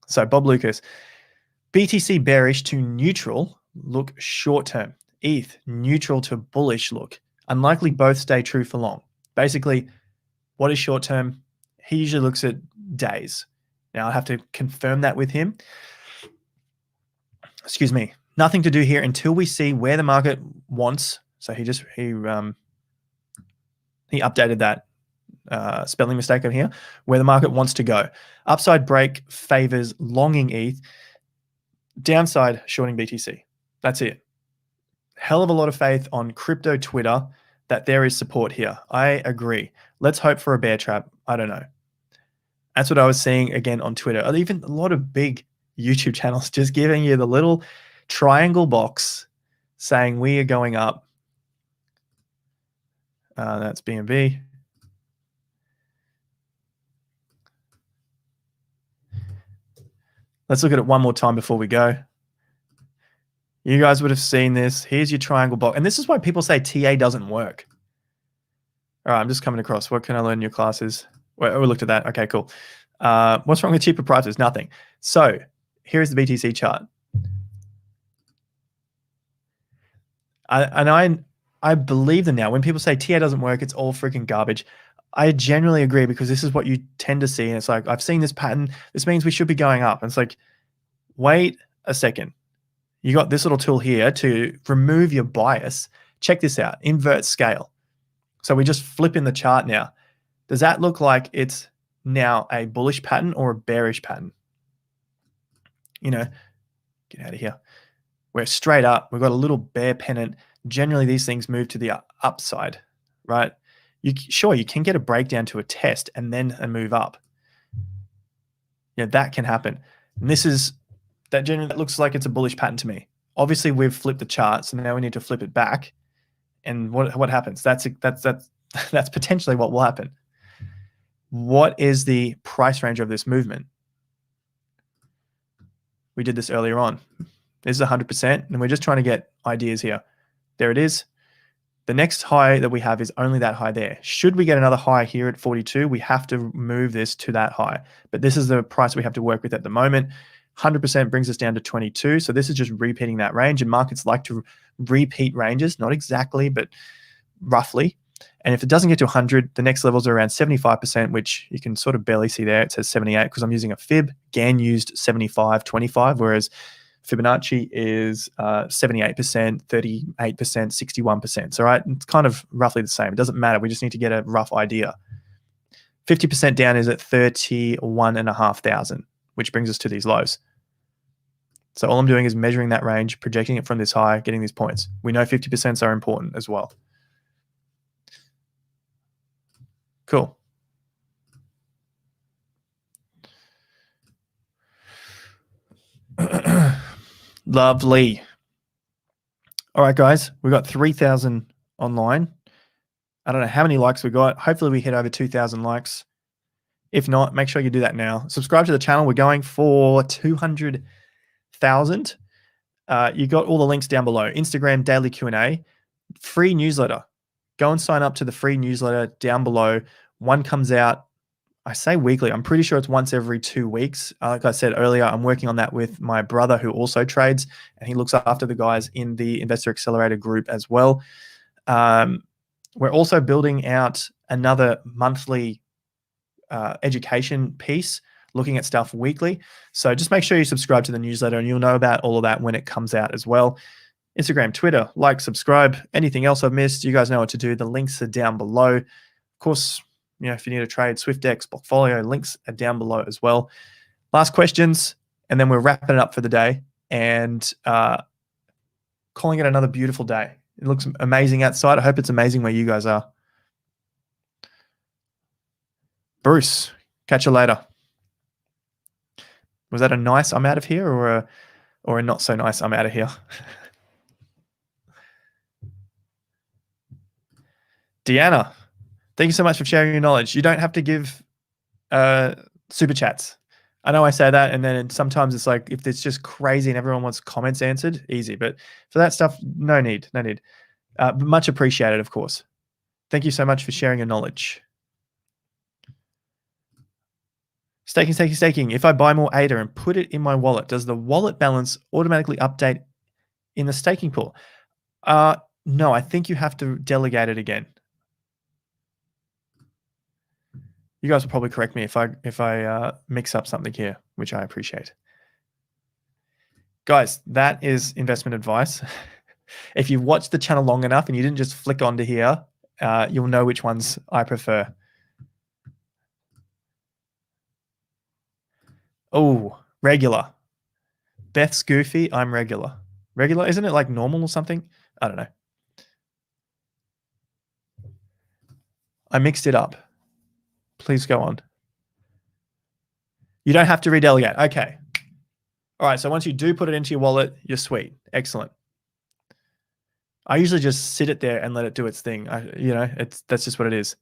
So Bob Lucas, BTC bearish to neutral look short term. ETH neutral to bullish look. Unlikely both stay true for long. Basically, what is short term? He usually looks at days. Now I have to confirm that with him. Excuse me. Nothing to do here until we see where the market wants. So he updated that spelling mistake over here, where the market wants to go. Upside break favors longing ETH. Downside shorting BTC. That's it. Hell of a lot of faith on crypto Twitter that there is support here. I agree. Let's hope for a bear trap. I don't know. That's what I was seeing again on Twitter. Even a lot of big YouTube channels just giving you the little triangle box saying we are going up. That's BNB. Let's look at it one more time before we go. You guys would have seen this. Here's your triangle box. And this is why people say TA doesn't work. All right, I'm just coming across. What can I learn in your classes? Well, we looked at that. Okay, cool. What's wrong with cheaper prices? Nothing. So here's the BTC chart. I believe them now. When people say TA doesn't work, it's all freaking garbage. I generally agree because this is what you tend to see. And it's like, I've seen this pattern. This means we should be going up. And it's like, wait a second. You got this little tool here to remove your bias. Check this out, invert scale. So we just flip in the chart now. Does that look like it's now a bullish pattern or a bearish pattern? You know, get out of here. We're straight up. We've got a little bear pennant. Generally, these things move to the upside, right? Sure, you can get a breakdown to a test and then a move up. Yeah, that can happen. And that looks like it's a bullish pattern to me. Obviously, we've flipped the chart, so now we need to flip it back. And what happens? That's potentially what will happen. What is the price range of this movement? We did this earlier on. This is 100%, and we're just trying to get ideas here. There it is. The next high that we have is only that high there. Should we get another high here at 42, we have to move this to that high. But this is the price we have to work with at the moment. 100% brings us down to 22. So this is just repeating that range, and markets like to repeat ranges, not exactly, but roughly. And if it doesn't get to 100, the next levels are around 75%, which you can sort of barely see there. It says 78 because I'm using a fib. Gann used 75, 25, whereas Fibonacci is 78%, 38%, 61%. So, right, it's kind of roughly the same. It doesn't matter. We just need to get a rough idea. 50% down is at 31,500, which brings us to these lows. So all I'm doing is measuring that range, projecting it from this high, getting these points. We know 50% are important as well. Cool. Lovely. All right, guys, we got 3,000 online. I don't know how many likes we got. Hopefully we hit over 2,000 likes. If not, make sure you do that now. Subscribe to the channel. We're going for 200,000. You got all the links down below. Instagram, daily Q&A, free newsletter. Go and sign up to the free newsletter down below. One comes out, I say weekly. I'm pretty sure it's once every 2 weeks. Like I said earlier, I'm working on that with my brother who also trades, and he looks after the guys in the Investor Accelerator group as well. We're also building out another monthly education piece, looking at stuff weekly. So just make sure you subscribe to the newsletter and you'll know about all of that when it comes out as well. Instagram, Twitter, like, subscribe. Anything else I've missed, you guys know what to do. The links are down below. Of course, you know, if you need a trade, SwiftX, Portfolio, links are down below as well. Last questions, and then we're wrapping it up for the day and calling it another beautiful day. It looks amazing outside. I hope it's amazing where you guys are. Bruce, catch you later. Was that a nice I'm out of here or a not so nice I'm out of here? Deanna, thank you so much for sharing your knowledge. You don't have to give super chats. I know I say that, and then sometimes it's like if it's just crazy and everyone wants comments answered, easy. But for that stuff, no need, no need. Much appreciated, of course. Thank you so much for sharing your knowledge. Staking, staking, staking. If I buy more ADA and put it in my wallet, does the wallet balance automatically update in the staking pool? No, I think you have to delegate it again. You guys will probably correct me if I mix up something here, which I appreciate. Guys, that is investment advice. If you've watched the channel long enough and you didn't just flick onto here, you'll know which ones I prefer. Oh, regular. Beth's goofy, I'm regular. Regular, isn't it like normal or something? I don't know. I mixed it up. Please go on. You don't have to redelegate. Okay. All right, so once you do put it into your wallet, you're sweet. Excellent. I usually just sit it there and let it do its thing. That's just what it is.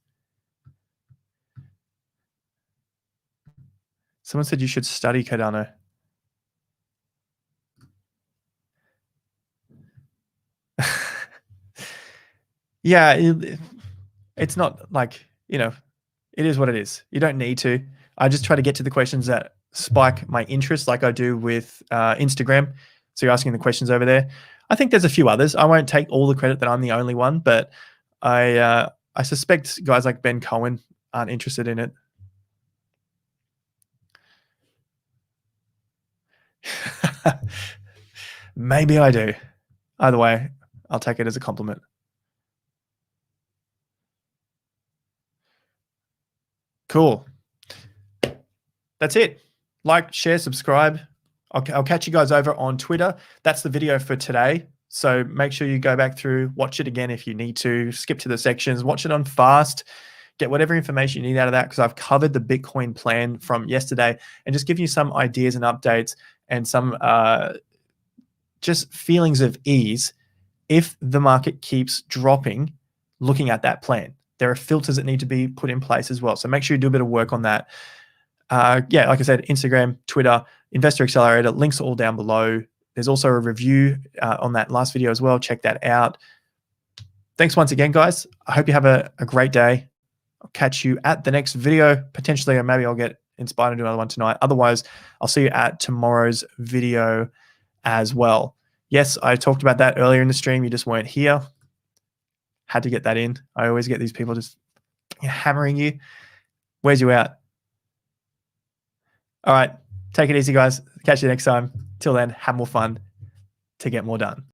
Someone said you should study Cardano. Yeah, it's not like, it is what it is. You don't need to. I just try to get to the questions that spike my interest like I do with Instagram. So you're asking the questions over there. I think there's a few others. I won't take all the credit that I'm the only one, but I suspect guys like Ben Cohen aren't interested in it. Maybe I do. Either way, I'll take it as a compliment. Cool. That's it. Like, share, subscribe. I'll catch you guys over on Twitter. That's the video for today. So make sure you go back through, watch it again if you need to, skip to the sections, watch it on fast, get whatever information you need out of that, because I've covered the Bitcoin plan from yesterday and just give you some ideas and updates and some just feelings of ease if the market keeps dropping, looking at that plan. There are filters that need to be put in place as well. So make sure you do a bit of work on that. Yeah, like I said, Instagram, Twitter, Investor Accelerator, links are all down below. There's also a review on that last video as well. Check that out. Thanks once again, guys. I hope you have a great day. I'll catch you at the next video, potentially, or maybe I'll get inspired to do another one tonight. Otherwise, I'll see you at tomorrow's video as well. Yes, I talked about that earlier in the stream. You just weren't here. Had to get that in. I always get these people just hammering you. Where's you out? All right. Take it easy, guys. Catch you next time. Till then, have more fun to get more done.